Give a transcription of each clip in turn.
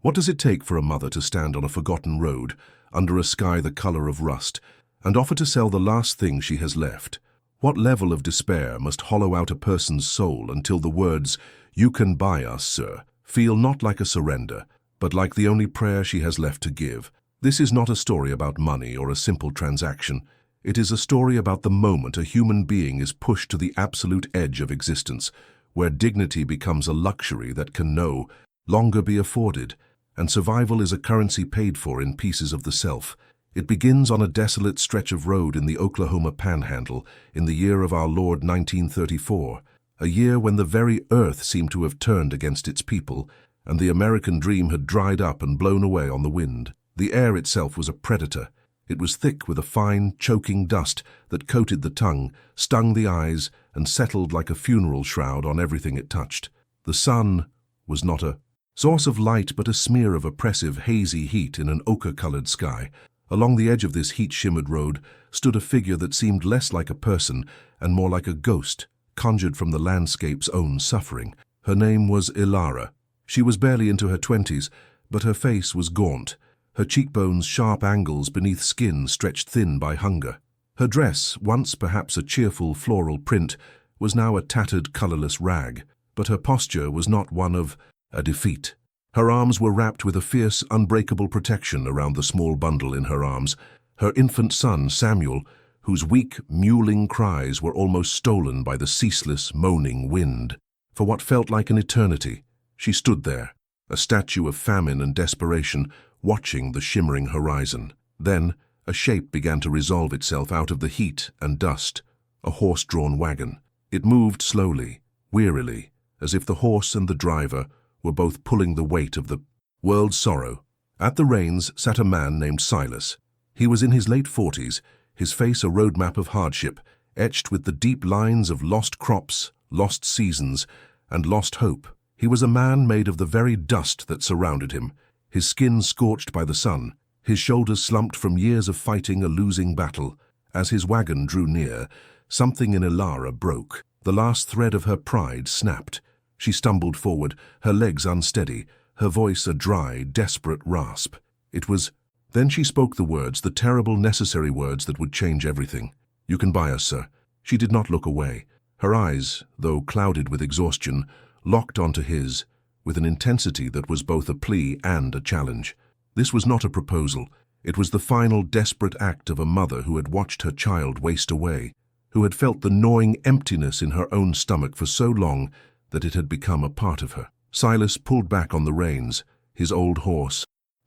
What does it take for a mother to stand on a forgotten road, under a sky the color of rust, and offer to sell the last thing she has left? What level of despair must hollow out a person's soul until the words, "You can buy us, sir," feel not like a surrender, but like the only prayer she has left to give? This is not a story about money or a simple transaction. It is a story about the moment a human being is pushed to the absolute edge of existence, where dignity becomes a luxury that can no longer be afforded, and survival is a currency paid for in pieces of the self. It begins on a desolate stretch of road in the Oklahoma Panhandle in the year of our Lord 1934, a year when the very earth seemed to have turned against its people, and the American dream had dried up and blown away on the wind. The air itself was a predator. It was thick with a fine, choking dust that coated the tongue, stung the eyes, and settled like a funeral shroud on everything it touched. The sun was not a source of light but a smear of oppressive, hazy heat in an ochre-colored sky. Along the edge of this heat-shimmered road stood a figure that seemed less like a person and more like a ghost, conjured from the landscape's own suffering. Her name was Ilara. She was barely into her 20s, but her face was gaunt, her cheekbones sharp angles beneath skin stretched thin by hunger. Her dress, once perhaps a cheerful floral print, was now a tattered, colorless rag, but her posture was not one of a defeat. Her arms were wrapped with a fierce, unbreakable protection around the small bundle in her arms. Her infant son, Samuel, whose weak, mewling cries were almost stolen by the ceaseless, moaning wind. For what felt like an eternity, she stood there, a statue of famine and desperation, watching the shimmering horizon. Then, a shape began to resolve itself out of the heat and dust, a horse-drawn wagon. It moved slowly, wearily, as if the horse and the driver were both pulling the weight of the world's sorrow. At the reins sat a man named Silas. He was in his late 40s, his face a roadmap of hardship, etched with the deep lines of lost crops, lost seasons, and lost hope. He was a man made of the very dust that surrounded him, his skin scorched by the sun, his shoulders slumped from years of fighting a losing battle. As his wagon drew near, something in Ilara broke. The last thread of her pride snapped. She stumbled forward, her legs unsteady, her voice a dry, desperate rasp. It was... Then she spoke the words, the terrible, necessary words that would change everything. "You can buy us, sir." She did not look away. Her eyes, though clouded with exhaustion, locked onto his, with an intensity that was both a plea and a challenge. This was not a proposal. It was the final, desperate act of a mother who had watched her child waste away, who had felt the gnawing emptiness in her own stomach for so long that it had become a part of her. Silas pulled back on the reins, his old horse,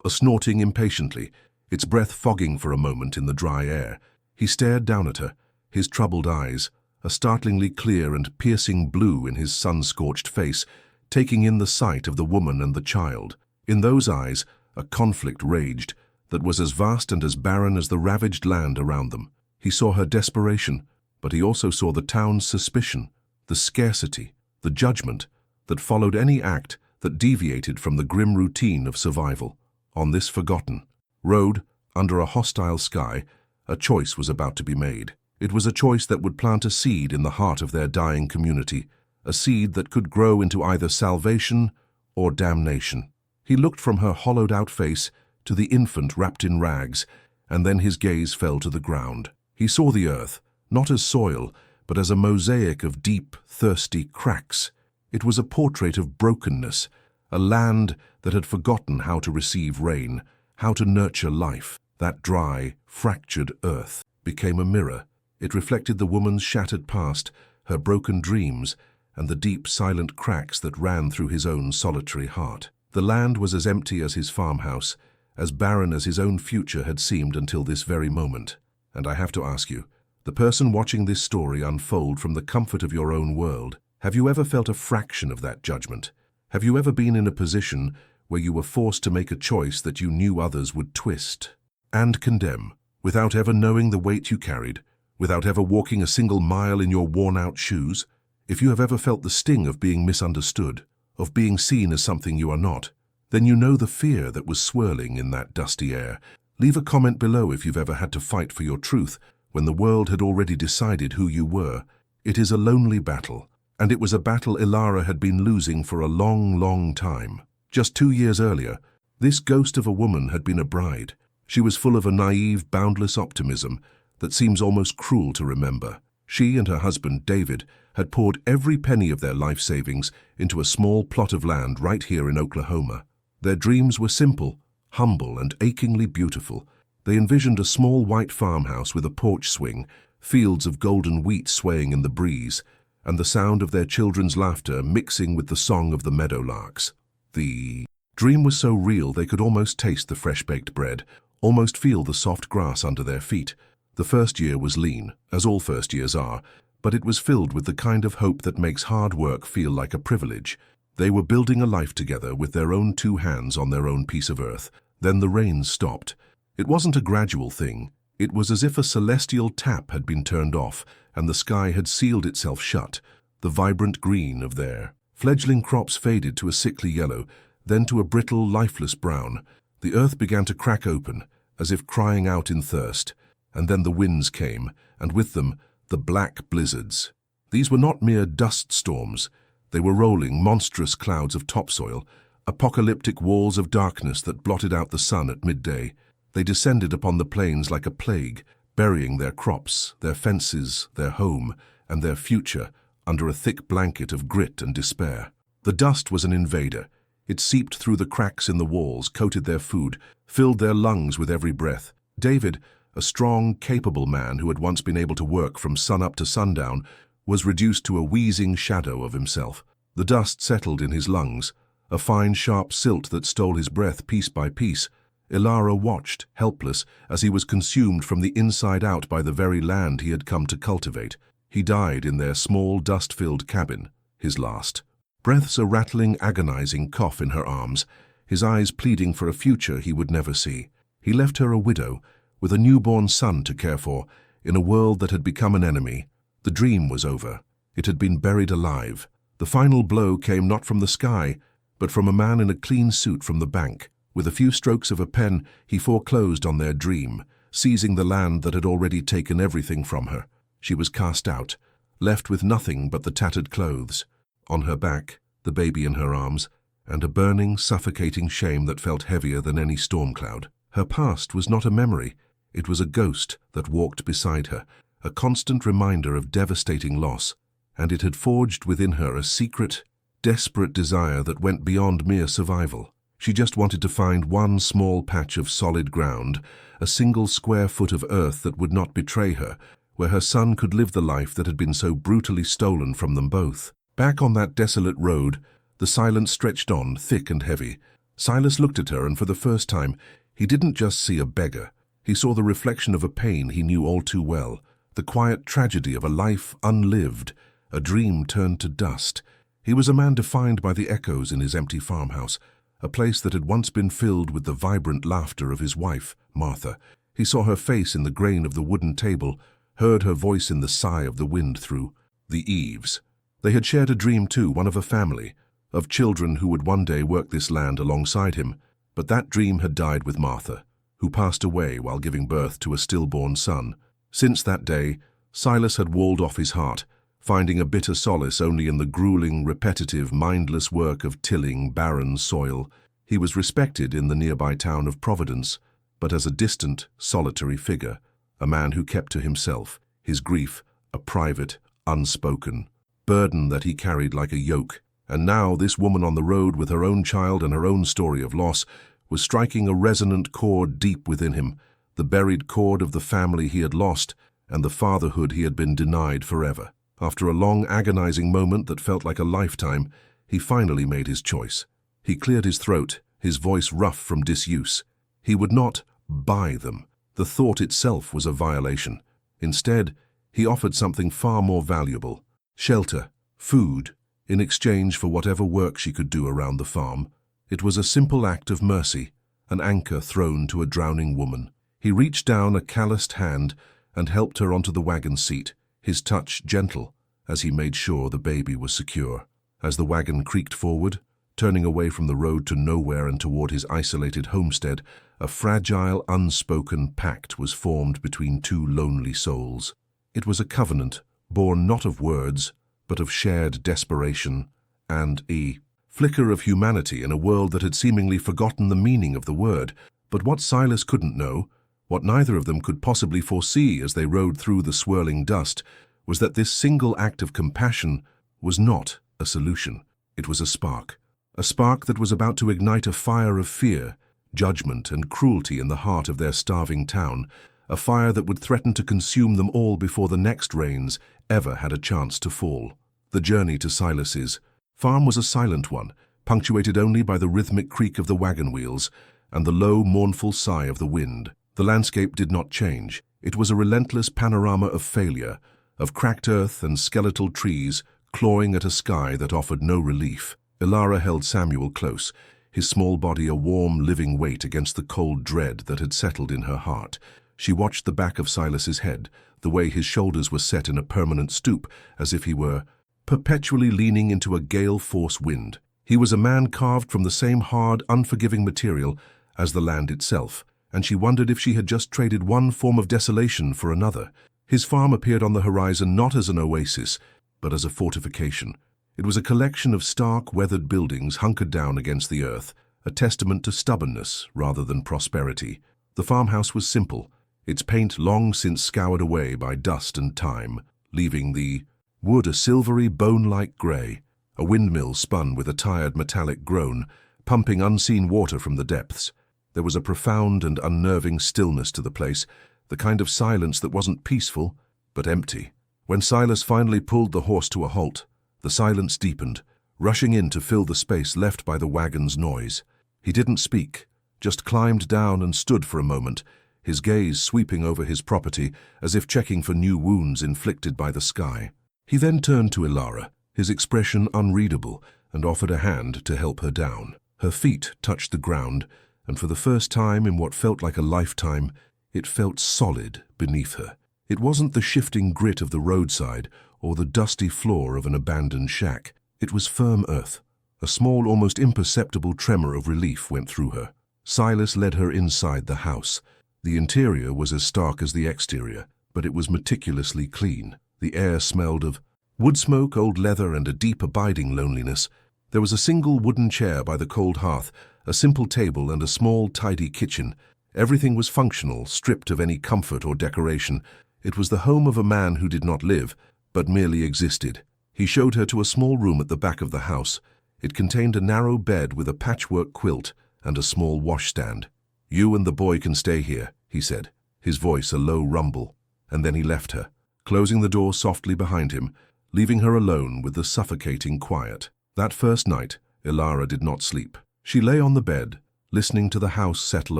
snorting impatiently, its breath fogging for a moment in the dry air. He stared down at her, his troubled eyes, a startlingly clear and piercing blue in his sun-scorched face, taking in the sight of the woman and the child. In those eyes, a conflict raged that was as vast and as barren as the ravaged land around them. He saw her desperation, but he also saw the town's suspicion, the scarcity, the judgment that followed any act that deviated from the grim routine of survival. On this forgotten road, under a hostile sky, a choice was about to be made. It was a choice that would plant a seed in the heart of their dying community, a seed that could grow into either salvation or damnation. He looked from her hollowed-out face to the infant wrapped in rags, and then his gaze fell to the ground. He saw the earth, not as soil, but as a mosaic of deep, thirsty cracks. It was a portrait of brokenness, a land that had forgotten how to receive rain, how to nurture life. That dry, fractured earth became a mirror. It reflected the woman's shattered past, her broken dreams, and the deep, silent cracks that ran through his own solitary heart. The land was as empty as his farmhouse, as barren as his own future had seemed until this very moment. And I have to ask you, the person watching this story unfold from the comfort of your own world, have you ever felt a fraction of that judgment? Have you ever been in a position where you were forced to make a choice that you knew others would twist and condemn, without ever knowing the weight you carried, without ever walking a single mile in your worn-out shoes? If you have ever felt the sting of being misunderstood, of being seen as something you are not, then you know the fear that was swirling in that dusty air. Leave a comment below if you've ever had to fight for your truth when the world had already decided who you were. It is a lonely battle, and it was a battle Ilara had been losing for a long, long time. Just 2 years earlier, This ghost of a woman had been a bride. She was full of a naive, boundless optimism that seems almost cruel to remember. She and her husband, David, had poured every penny of their life savings into a small plot of land right here in Oklahoma. Their dreams were simple, humble, and achingly beautiful. They envisioned a small white farmhouse with a porch swing, fields of golden wheat swaying in the breeze, and the sound of their children's laughter mixing with the song of the meadowlarks. The dream was so real they could almost taste the fresh-baked bread, almost feel the soft grass under their feet. The first year was lean, as all first years are, but it was filled with the kind of hope that makes hard work feel like a privilege. They were building a life together with their own two hands on their own piece of earth. Then the rains stopped. It wasn't a gradual thing. It was as if a celestial tap had been turned off and the sky had sealed itself shut. The vibrant green of their fledgling crops faded to a sickly yellow, then to a brittle, lifeless brown. The earth began to crack open, as if crying out in thirst. And then the winds came, and with them, the black blizzards. These were not mere dust storms. They were rolling, monstrous clouds of topsoil, apocalyptic walls of darkness that blotted out the sun at midday. They descended upon the plains like a plague, burying their crops, their fences, their home, and their future under a thick blanket of grit and despair. The dust was an invader. It seeped through the cracks in the walls, coated their food, filled their lungs with every breath. David, a strong, capable man who had once been able to work from sunup to sundown, was reduced to a wheezing shadow of himself. The dust settled in his lungs, a fine, sharp silt that stole his breath piece by piece. Ilara watched, helpless, as he was consumed from the inside out by the very land he had come to cultivate. He died in their small, dust-filled cabin, his last. Breaths a rattling, agonizing cough in her arms, his eyes pleading for a future he would never see. He left her a widow, with a newborn son to care for, in a world that had become an enemy. The dream was over. It had been buried alive. The final blow came not from the sky, but from a man in a clean suit from the bank. With a few strokes of a pen, he foreclosed on their dream, seizing the land that had already taken everything from her. She was cast out, left with nothing but the tattered clothes. On her back, the baby in her arms, and a burning, suffocating shame that felt heavier than any storm cloud. Her past was not a memory. It was a ghost that walked beside her, a constant reminder of devastating loss, and it had forged within her a secret, desperate desire that went beyond mere survival. She just wanted to find one small patch of solid ground, a single square foot of earth that would not betray her, where her son could live the life that had been so brutally stolen from them both. Back on that desolate road, the silence stretched on, thick and heavy. Silas looked at her, and for the first time, he didn't just see a beggar. He saw the reflection of a pain he knew all too well, the quiet tragedy of a life unlived, a dream turned to dust. He was a man defined by the echoes in his empty farmhouse, a place that had once been filled with the vibrant laughter of his wife, Martha. He saw her face in the grain of the wooden table, heard her voice in the sigh of the wind through the eaves. They had shared a dream too, one of a family, of children who would one day work this land alongside him. But that dream had died with Martha, who passed away while giving birth to a stillborn son. Since that day, Silas had walled off his heart, finding a bitter solace only in the grueling, repetitive, mindless work of tilling barren soil. He was respected in the nearby town of Providence, but as a distant, solitary figure, a man who kept to himself, his grief a private, unspoken burden that he carried like a yoke. And now this woman on the road with her own child and her own story of loss was striking a resonant chord deep within him, the buried chord of the family he had lost and the fatherhood he had been denied forever. After a long, agonizing moment that felt like a lifetime, he finally made his choice. He cleared his throat, his voice rough from disuse. He would not buy them. The thought itself was a violation. Instead, he offered something far more valuable: shelter, food, in exchange for whatever work she could do around the farm. It was a simple act of mercy, an anchor thrown to a drowning woman. He reached down a calloused hand and helped her onto the wagon seat, his touch gentle as he made sure the baby was secure. As the wagon creaked forward, turning away from the road to nowhere and toward his isolated homestead, a fragile, unspoken pact was formed between two lonely souls. It was a covenant, born not of words, but of shared desperation and a flicker of humanity in a world that had seemingly forgotten the meaning of the word. But what Silas couldn't know, what neither of them could possibly foresee as they rode through the swirling dust, was that this single act of compassion was not a solution. It was a spark that was about to ignite a fire of fear, judgment, and cruelty in the heart of their starving town, a fire that would threaten to consume them all before the next rains ever had a chance to fall. The journey to Silas's farm was a silent one, punctuated only by the rhythmic creak of the wagon wheels and the low, mournful sigh of the wind. The landscape did not change. It was a relentless panorama of failure, of cracked earth and skeletal trees clawing at a sky that offered no relief. Ilara held Samuel close, his small body a warm, living weight against the cold dread that had settled in her heart. She watched the back of Silas's head, the way his shoulders were set in a permanent stoop, as if he were perpetually leaning into a gale-force wind. He was a man carved from the same hard, unforgiving material as the land itself, and she wondered if she had just traded one form of desolation for another. His farm appeared on the horizon not as an oasis, but as a fortification. It was a collection of stark, weathered buildings hunkered down against the earth, a testament to stubbornness rather than prosperity. The farmhouse was simple, its paint long since scoured away by dust and time, leaving the wood a silvery, bone-like grey. A windmill spun with a tired metallic groan, pumping unseen water from the depths. There was a profound and unnerving stillness to the place, the kind of silence that wasn't peaceful, but empty. When Silas finally pulled the horse to a halt, the silence deepened, rushing in to fill the space left by the wagon's noise. He didn't speak, just climbed down and stood for a moment, his gaze sweeping over his property as if checking for new wounds inflicted by the sky. He then turned to Ilara, his expression unreadable, and offered a hand to help her down. Her feet touched the ground, and for the first time in what felt like a lifetime, it felt solid beneath her. It wasn't the shifting grit of the roadside or the dusty floor of an abandoned shack. It was firm earth. A small, almost imperceptible tremor of relief went through her. Silas led her inside the house. The interior was as stark as the exterior, but it was meticulously clean. The air smelled of wood smoke, old leather, and a deep, abiding loneliness. There was a single wooden chair by the cold hearth, a simple table, and a small, tidy kitchen. Everything was functional, stripped of any comfort or decoration. It was the home of a man who did not live, but merely existed. He showed her to a small room at the back of the house. It contained a narrow bed with a patchwork quilt and a small washstand. "You and the boy can stay here," he said, his voice a low rumble, and then he left her, closing the door softly behind him, leaving her alone with the suffocating quiet. That first night, Ilara did not sleep. She lay on the bed, listening to the house settle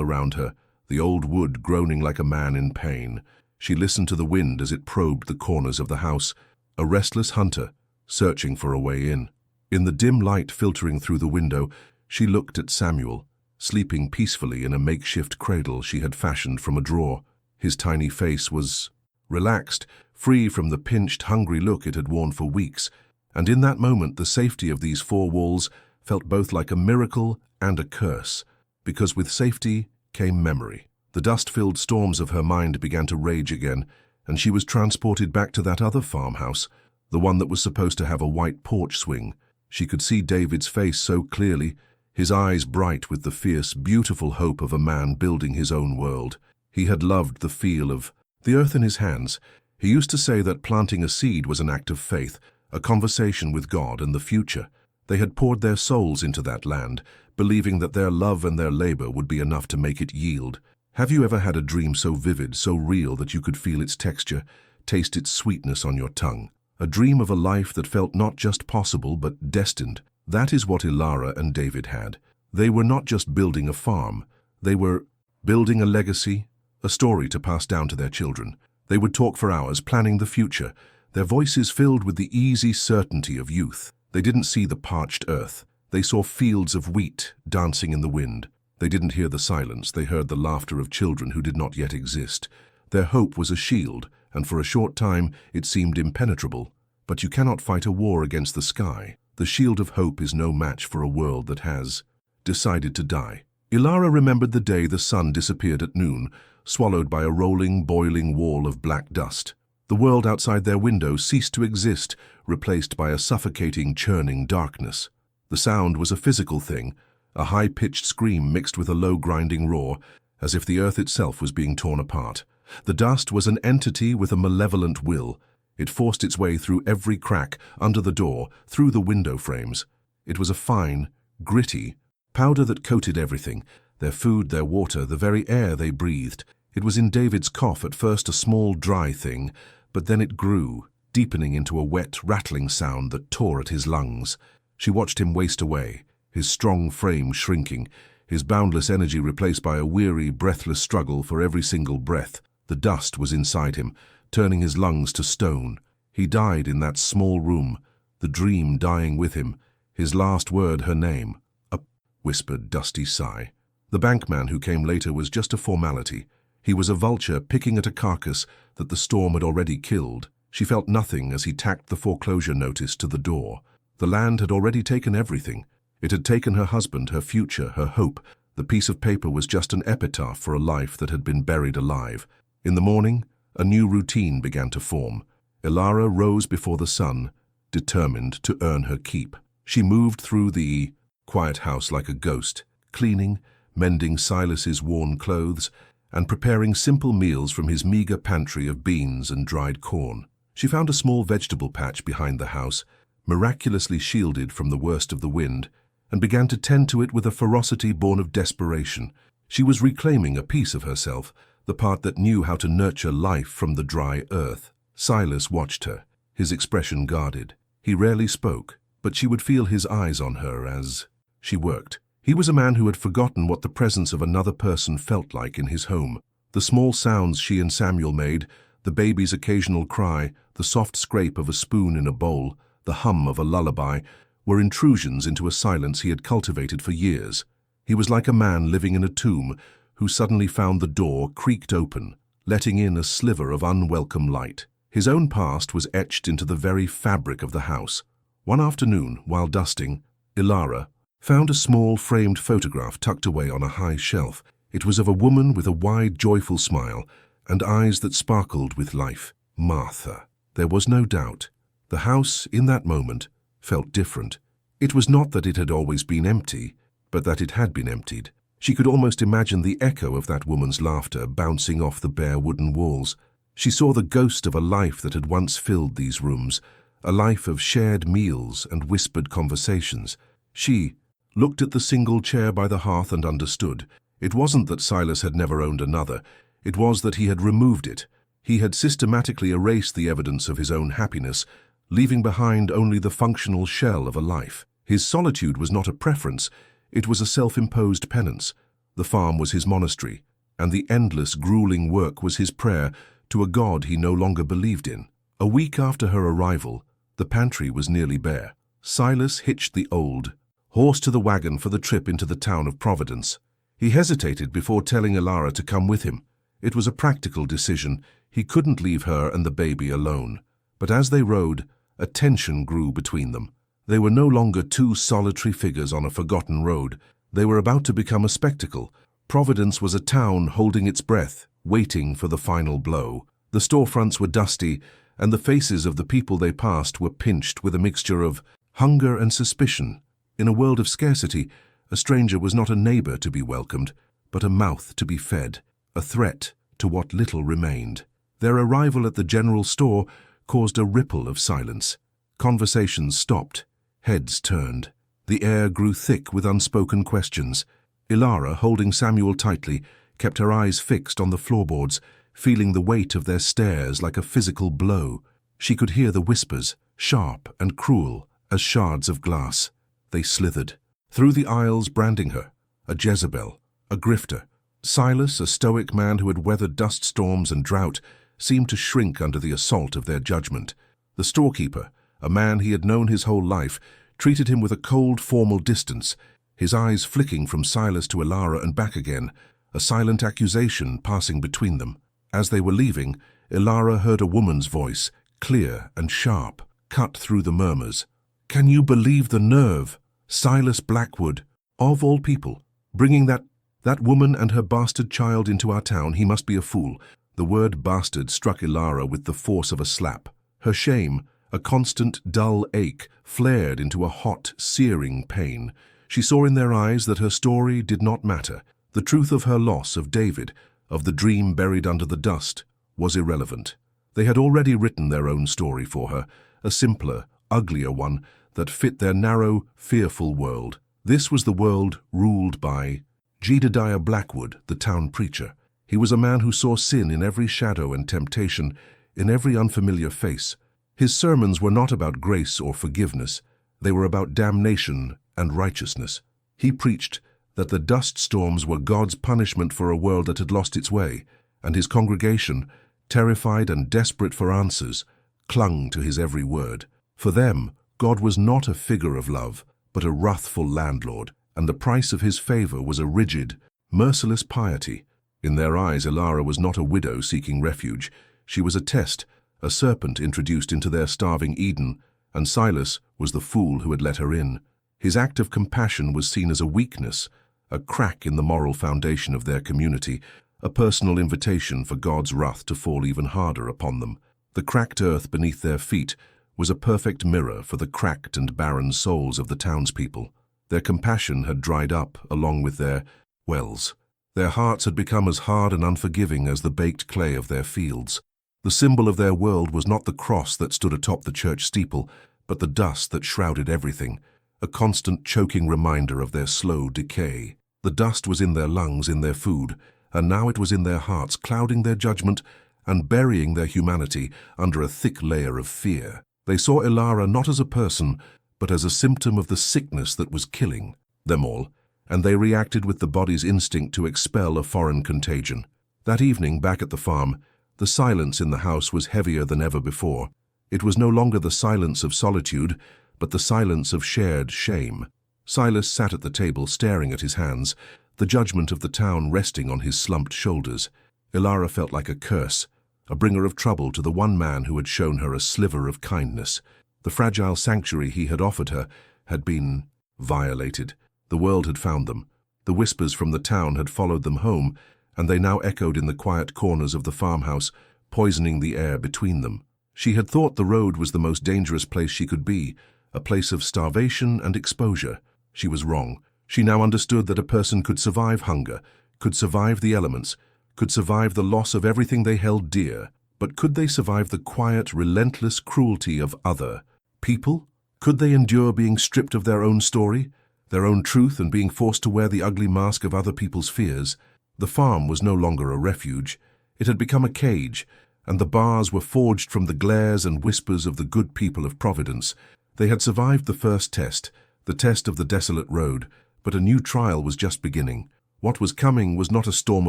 around her, the old wood groaning like a man in pain. She listened to the wind as it probed the corners of the house, a restless hunter, searching for a way in. In the dim light filtering through the window, she looked at Samuel, sleeping peacefully in a makeshift cradle she had fashioned from a drawer. His tiny face was relaxed, free from the pinched, hungry look it had worn for weeks, and in that moment the safety of these four walls felt both like a miracle and a curse, because with safety came memory. The dust-filled storms of her mind began to rage again, and she was transported back to that other farmhouse, the one that was supposed to have a white porch swing. She could see David's face so clearly, his eyes bright with the fierce, beautiful hope of a man building his own world. He had loved the feel of the earth in his hands. He used to say that planting a seed was an act of faith, a conversation with God and the future. They had poured their souls into that land, believing that their love and their labor would be enough to make it yield. Have you ever had a dream so vivid, so real that you could feel its texture, taste its sweetness on your tongue? A dream of a life that felt not just possible but destined. That is what Ilara and David had. They were not just building a farm. They were building a legacy, a story to pass down to their children. They would talk for hours, planning the future, their voices filled with the easy certainty of youth. They didn't see the parched earth. They saw fields of wheat dancing in the wind. They didn't hear the silence. They heard the laughter of children who did not yet exist. Their hope was a shield, and for a short time it seemed impenetrable. But you cannot fight a war against the sky. The shield of hope is no match for a world that has decided to die. Ilara remembered the day the sun disappeared at noon, swallowed by a rolling, boiling wall of black dust. The world outside their window ceased to exist, replaced by a suffocating, churning darkness. The sound was a physical thing, a high-pitched scream mixed with a low grinding roar, as if the earth itself was being torn apart. The dust was an entity with a malevolent will. It forced its way through every crack, under the door, through the window frames. It was a fine, gritty powder that coated everything, their food, their water, the very air they breathed. It was in David's cough, at first a small, dry thing, but then it grew, deepening into a wet, rattling sound that tore at his lungs. She watched him waste away, his strong frame shrinking, his boundless energy replaced by a weary, breathless struggle for every single breath. The dust was inside him, turning his lungs to stone. He died in that small room, the dream dying with him, his last word her name. A whispered, dusty sigh. The bankman who came later was just a formality. He was a vulture picking at a carcass that the storm had already killed. She felt nothing as he tacked the foreclosure notice to the door. The land had already taken everything. It had taken her husband, her future, her hope. The piece of paper was just an epitaph for a life that had been buried alive. In the morning, a new routine began to form. Ilara rose before the sun, determined to earn her keep. She moved through the quiet house like a ghost, cleaning, mending Silas's worn clothes, and preparing simple meals from his meager pantry of beans and dried corn. She found a small vegetable patch behind the house, miraculously shielded from the worst of the wind, and began to tend to it with a ferocity born of desperation. She was reclaiming a piece of herself, the part that knew how to nurture life from the dry earth. Silas watched her, his expression guarded. He rarely spoke, but she would feel his eyes on her as she worked. He was a man who had forgotten what the presence of another person felt like in his home. The small sounds she and Samuel made, the baby's occasional cry, the soft scrape of a spoon in a bowl, the hum of a lullaby, were intrusions into a silence he had cultivated for years. He was like a man living in a tomb who suddenly found the door creaked open, letting in a sliver of unwelcome light. His own past was etched into the very fabric of the house. One afternoon, while dusting, Ilara found a small framed photograph tucked away on a high shelf. It was of a woman with a wide, joyful smile and eyes that sparkled with life. Martha. There was no doubt. The house, in that moment, felt different. It was not that it had always been empty, but that it had been emptied. She could almost imagine the echo of that woman's laughter bouncing off the bare wooden walls. She saw the ghost of a life that had once filled these rooms, a life of shared meals and whispered conversations. She looked at the single chair by the hearth and understood. It wasn't that Silas had never owned another. It was that he had removed it. He had systematically erased the evidence of his own happiness, leaving behind only the functional shell of a life. His solitude was not a preference, it was a self-imposed penance. The farm was his monastery, and the endless, grueling work was his prayer to a God he no longer believed in. A week after her arrival, the pantry was nearly bare. Silas hitched the old horse to the wagon for the trip into the town of Providence. He hesitated before telling Ilara to come with him. It was a practical decision. He couldn't leave her and the baby alone. But as they rode, a tension grew between them. They were no longer two solitary figures on a forgotten road. They were about to become a spectacle. Providence was a town holding its breath, waiting for the final blow. The storefronts were dusty, and the faces of the people they passed were pinched with a mixture of hunger and suspicion. In a world of scarcity, a stranger was not a neighbor to be welcomed, but a mouth to be fed, a threat to what little remained. Their arrival at the general store caused a ripple of silence. Conversations stopped. Heads turned. The air grew thick with unspoken questions. Ilara, holding Samuel tightly, kept her eyes fixed on the floorboards, feeling the weight of their stares like a physical blow. She could hear the whispers, sharp and cruel as shards of glass. They slithered through the aisles, branding her a Jezebel, a grifter. Silas, a stoic man who had weathered dust storms and drought, seemed to shrink under the assault of their judgment. The storekeeper, a man he had known his whole life, treated him with a cold, formal distance, his eyes flicking from Silas to Ilara and back again, a silent accusation passing between them. As they were leaving, Ilara heard a woman's voice, clear and sharp, cut through the murmurs. "Can you believe the nerve? Silas Blackwood, of all people, bringing that woman and her bastard child into our town. He must be a fool." The word bastard struck Ilara with the force of a slap. Her shame, A constant, dull ache flared into a hot, searing pain. She saw in their eyes that her story did not matter. The truth of her loss of David, of the dream buried under the dust, was irrelevant. They had already written their own story for her, a simpler, uglier one that fit their narrow, fearful world. This was the world ruled by Jedediah Blackwood, the town preacher. He was a man who saw sin in every shadow and temptation, in every unfamiliar face. His sermons were not about grace or forgiveness. They were about damnation and righteousness. He preached that the dust storms were God's punishment for a world that had lost its way, and his congregation, terrified and desperate for answers, clung to his every word. For them, God was not a figure of love, but a wrathful landlord, and the price of his favor was a rigid, merciless piety. In their eyes, Ilara was not a widow seeking refuge. She was a test, a serpent introduced into their starving Eden, and Silas was the fool who had let her in. His act of compassion was seen as a weakness, a crack in the moral foundation of their community, a personal invitation for God's wrath to fall even harder upon them. The cracked earth beneath their feet was a perfect mirror for the cracked and barren souls of the townspeople. Their compassion had dried up along with their wells. Their hearts had become as hard and unforgiving as the baked clay of their fields. The symbol of their world was not the cross that stood atop the church steeple, but the dust that shrouded everything, a constant choking reminder of their slow decay. The dust was in their lungs, in their food, and now it was in their hearts, clouding their judgment and burying their humanity under a thick layer of fear. They saw Ilara not as a person, but as a symptom of the sickness that was killing them all, and they reacted with the body's instinct to expel a foreign contagion. That evening, back at the farm, the silence in the house was heavier than ever before. It was no longer the silence of solitude, but the silence of shared shame. Silas sat at the table staring at his hands, the judgment of the town resting on his slumped shoulders. Ilara felt like a curse, a bringer of trouble to the one man who had shown her a sliver of kindness. The fragile sanctuary he had offered her had been violated. The world had found them. The whispers from the town had followed them home, and they now echoed in the quiet corners of the farmhouse, poisoning the air between them. She had thought the road was the most dangerous place she could be, a place of starvation and exposure. She was wrong. She now understood that a person could survive hunger, could survive the elements, could survive the loss of everything they held dear. But could they survive the quiet, relentless cruelty of other people? Could they endure being stripped of their own story, their own truth, and being forced to wear the ugly mask of other people's fears? The farm was no longer a refuge. It had become a cage, and the bars were forged from the glares and whispers of the good people of Providence. They had survived the first test, the test of the desolate road, but a new trial was just beginning. What was coming was not a storm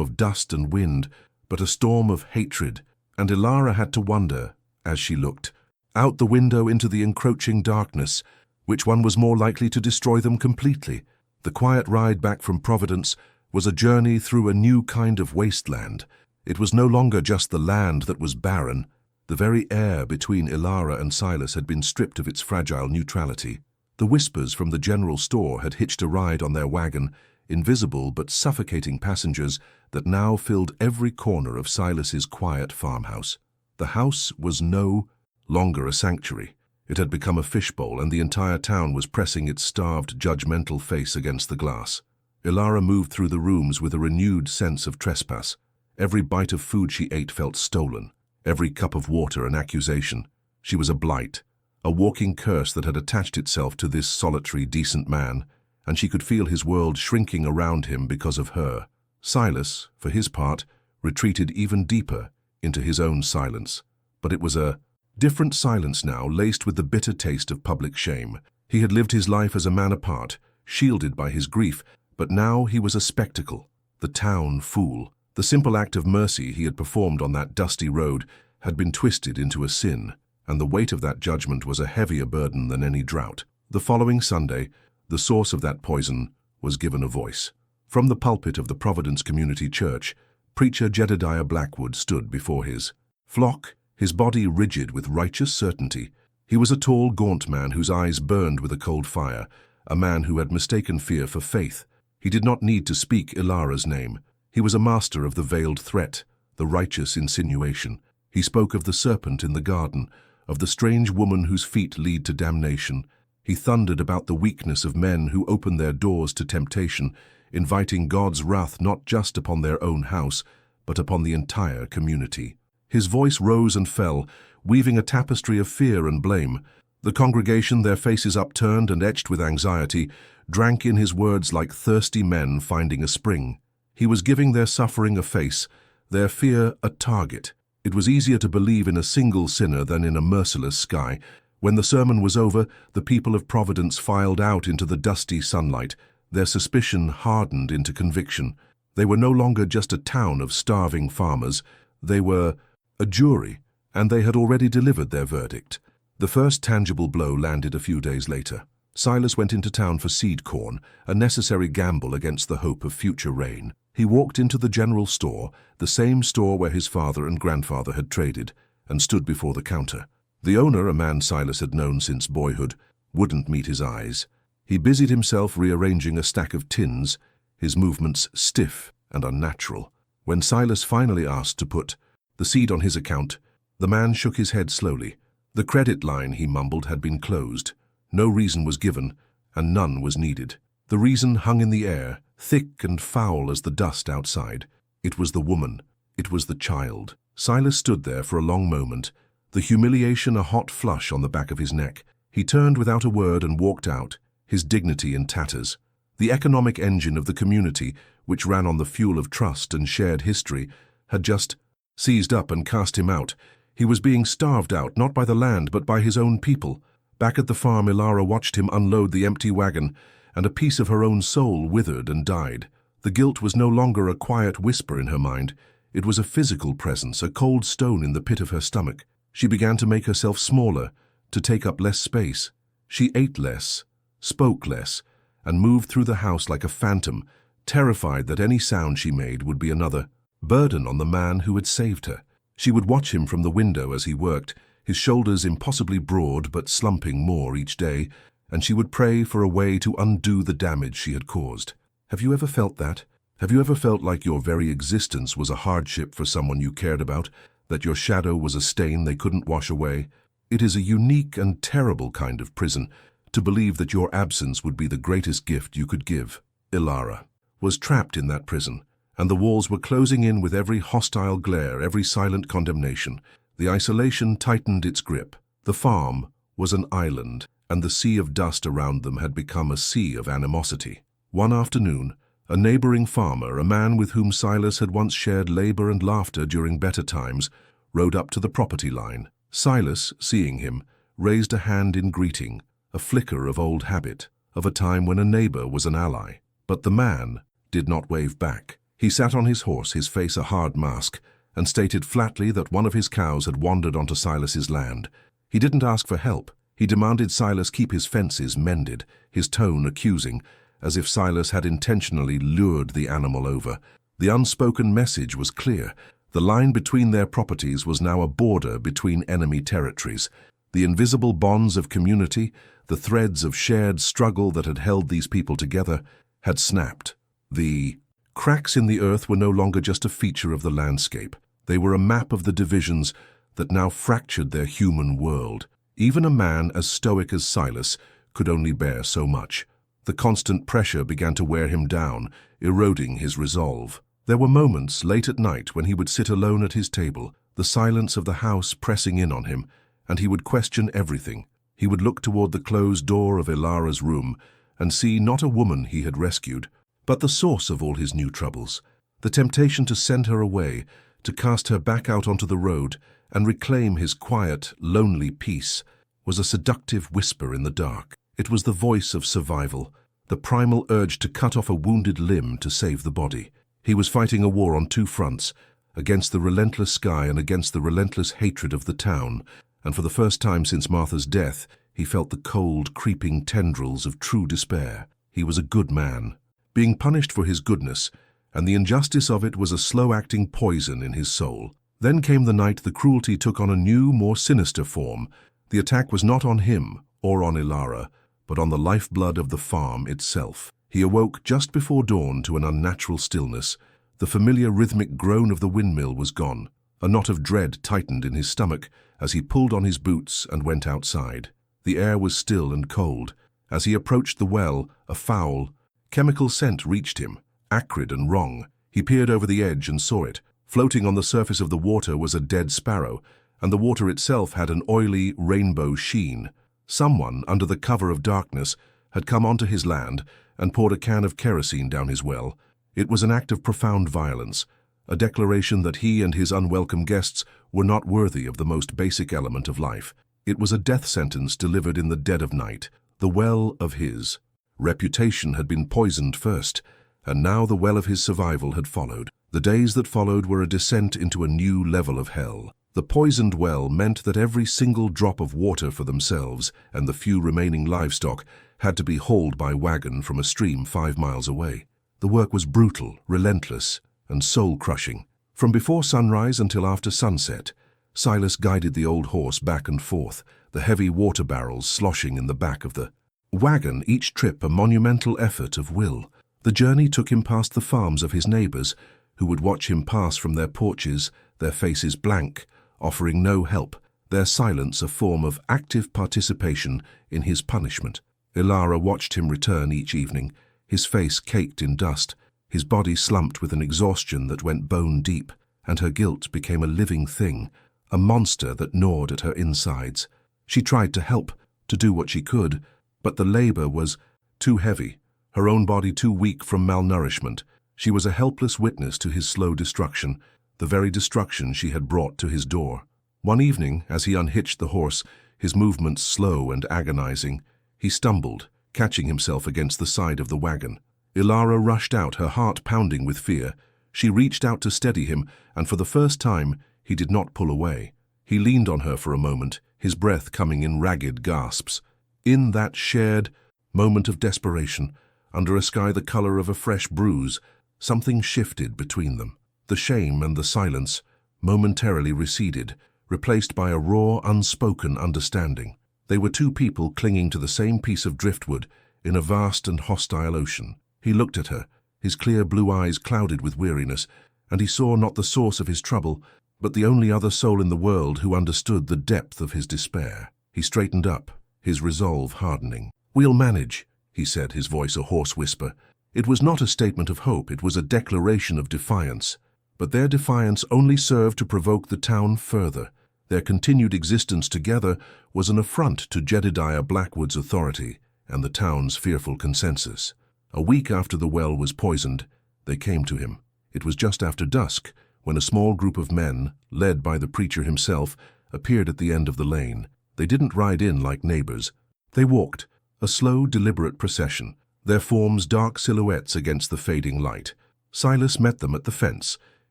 of dust and wind, but a storm of hatred, and Ilara had to wonder, as she looked, out the window into the encroaching darkness, which one was more likely to destroy them completely. The quiet ride back from Providence was a journey through a new kind of wasteland. It was no longer just the land that was barren. The very air between Ilara and Silas had been stripped of its fragile neutrality. The whispers from the general store had hitched a ride on their wagon, invisible but suffocating passengers that now filled every corner of Silas's quiet farmhouse. The house was no longer a sanctuary. It had become a fishbowl, and the entire town was pressing its starved, judgmental face against the glass. Ilara moved through the rooms with a renewed sense of trespass. Every bite of food she ate felt stolen, every cup of water an accusation. She was a blight, a walking curse that had attached itself to this solitary, decent man, and she could feel his world shrinking around him because of her. Silas, for his part, retreated even deeper into his own silence. But it was a different silence now, laced with the bitter taste of public shame. He had lived his life as a man apart, shielded by his grief, but now he was a spectacle, the town fool. The simple act of mercy he had performed on that dusty road had been twisted into a sin, and the weight of that judgment was a heavier burden than any drought. The following Sunday, the source of that poison was given a voice. From the pulpit of the Providence Community Church, preacher Jedediah Blackwood stood before his flock, his body rigid with righteous certainty. He was a tall, gaunt man whose eyes burned with a cold fire, a man who had mistaken fear for faith. He did not need to speak Ilara's name. He was a master of the veiled threat, the righteous insinuation. He spoke of the serpent in the garden, of the strange woman whose feet lead to damnation. He thundered about the weakness of men who open their doors to temptation, inviting God's wrath not just upon their own house, but upon the entire community. His voice rose and fell, weaving a tapestry of fear and blame. The congregation, their faces upturned and etched with anxiety, drank in his words like thirsty men finding a spring. He was giving their suffering a face, their fear a target. It was easier to believe in a single sinner than in a merciless sky. When the sermon was over, the people of Providence filed out into the dusty sunlight. Their suspicion hardened into conviction. They were no longer just a town of starving farmers. They were a jury, and they had already delivered their verdict. The first tangible blow landed a few days later. Silas went into town for seed corn, a necessary gamble against the hope of future rain. He walked into the general store, the same store where his father and grandfather had traded, and stood before the counter. The owner, a man Silas had known since boyhood, wouldn't meet his eyes. He busied himself rearranging a stack of tins, his movements stiff and unnatural. When Silas finally asked to put the seed on his account, the man shook his head slowly. The credit line, he mumbled, had been closed. No reason was given, and none was needed. The reason hung in the air, thick and foul as the dust outside. It was the woman. It was the child. Silas stood there for a long moment, the humiliation a hot flush on the back of his neck. He turned without a word and walked out, his dignity in tatters. The economic engine of the community, which ran on the fuel of trust and shared history, had just seized up and cast him out. He was being starved out, not by the land, but by his own people. Back at the farm, Ilara watched him unload the empty wagon, and a piece of her own soul withered and died. The guilt was no longer a quiet whisper in her mind. It was a physical presence, a cold stone in the pit of her stomach. She began to make herself smaller, to take up less space. She ate less, spoke less, and moved through the house like a phantom, terrified that any sound she made would be another burden on the man who had saved her. She would watch him from the window as he worked, his shoulders impossibly broad but slumping more each day, and she would pray for a way to undo the damage she had caused. Have you ever felt that? Have you ever felt like your very existence was a hardship for someone you cared about, that your shadow was a stain they couldn't wash away? It is a unique and terrible kind of prison, to believe that your absence would be the greatest gift you could give. Ilara was trapped in that prison, and the walls were closing in with every hostile glare, every silent condemnation. The isolation tightened its grip. The farm was an island, and the sea of dust around them had become a sea of animosity. One afternoon, a neighboring farmer, a man with whom Silas had once shared labor and laughter during better times, rode up to the property line. Silas, seeing him, raised a hand in greeting, a flicker of old habit, of a time when a neighbor was an ally. But the man did not wave back. He sat on his horse, his face a hard mask, and stated flatly that one of his cows had wandered onto Silas's land. He didn't ask for help. He demanded Silas keep his fences mended, his tone accusing, as if Silas had intentionally lured the animal over. The unspoken message was clear. The line between their properties was now a border between enemy territories. The invisible bonds of community, the threads of shared struggle that had held these people together, had snapped. The cracks in the earth were no longer just a feature of the landscape. They were a map of the divisions that now fractured their human world. Even a man as stoic as Silas could only bear so much. The constant pressure began to wear him down, eroding his resolve. There were moments late at night when he would sit alone at his table, the silence of the house pressing in on him, and he would question everything. He would look toward the closed door of Ilara's room and see not a woman he had rescued, but the source of all his new troubles. The temptation to send her away, to cast her back out onto the road and reclaim his quiet, lonely peace, was a seductive whisper in the dark. It was the voice of survival, the primal urge to cut off a wounded limb to save the body. He was fighting a war on two fronts, against the relentless sky and against the relentless hatred of the town, and for the first time since Martha's death, he felt the cold, creeping tendrils of true despair. He was a good man, being punished for his goodness, and the injustice of it was a slow-acting poison in his soul. Then came the night the cruelty took on a new, more sinister form. The attack was not on him or on Ilara, but on the lifeblood of the farm itself. He awoke just before dawn to an unnatural stillness. The familiar rhythmic groan of the windmill was gone. A knot of dread tightened in his stomach as he pulled on his boots and went outside. The air was still and cold. As he approached the well, a foul, chemical scent reached him, acrid and wrong. He peered over the edge and saw it. Floating on the surface of the water was a dead sparrow, and the water itself had an oily rainbow sheen. Someone, under the cover of darkness, had come onto his land and poured a can of kerosene down his well. It was an act of profound violence, a declaration that he and his unwelcome guests were not worthy of the most basic element of life. It was a death sentence delivered in the dead of night. The well of his reputation had been poisoned first, and now the well of his survival had followed. The days that followed were a descent into a new level of hell. The poisoned well meant that every single drop of water for themselves and the few remaining livestock had to be hauled by wagon from a stream 5 miles away. The work was brutal, relentless, and soul-crushing. From before sunrise until after sunset, Silas guided the old horse back and forth, the heavy water barrels sloshing in the back of the wagon, each trip a monumental effort of will. The journey took him past the farms of his neighbors, who would watch him pass from their porches, their faces blank, offering no help, their silence a form of active participation in his punishment. Ilara watched him return each evening, his face caked in dust, his body slumped with an exhaustion that went bone deep, and her guilt became a living thing, a monster that gnawed at her insides. She tried to help, to do what she could, but the labor was too heavy, her own body too weak from malnourishment. She was a helpless witness to his slow destruction, the very destruction she had brought to his door. One evening, as he unhitched the horse, his movements slow and agonizing, he stumbled, catching himself against the side of the wagon. Ilara rushed out, her heart pounding with fear. She reached out to steady him, and for the first time, he did not pull away. He leaned on her for a moment, his breath coming in ragged gasps. In that shared moment of desperation, under a sky the color of a fresh bruise, something shifted between them. The shame and the silence momentarily receded, replaced by a raw, unspoken understanding. They were two people clinging to the same piece of driftwood in a vast and hostile ocean. He looked at her, his clear blue eyes clouded with weariness, and he saw not the source of his trouble, but the only other soul in the world who understood the depth of his despair. He straightened up, his resolve hardening. "We'll manage," he said, his voice a hoarse whisper. It was not a statement of hope, it was a declaration of defiance. But their defiance only served to provoke the town further. Their continued existence together was an affront to Jedediah Blackwood's authority and the town's fearful consensus. A week after the well was poisoned, they came to him. It was just after dusk, when a small group of men, led by the preacher himself, appeared at the end of the lane. They didn't ride in like neighbors. They walked, a slow, deliberate procession, their forms dark silhouettes against the fading light. Silas met them at the fence,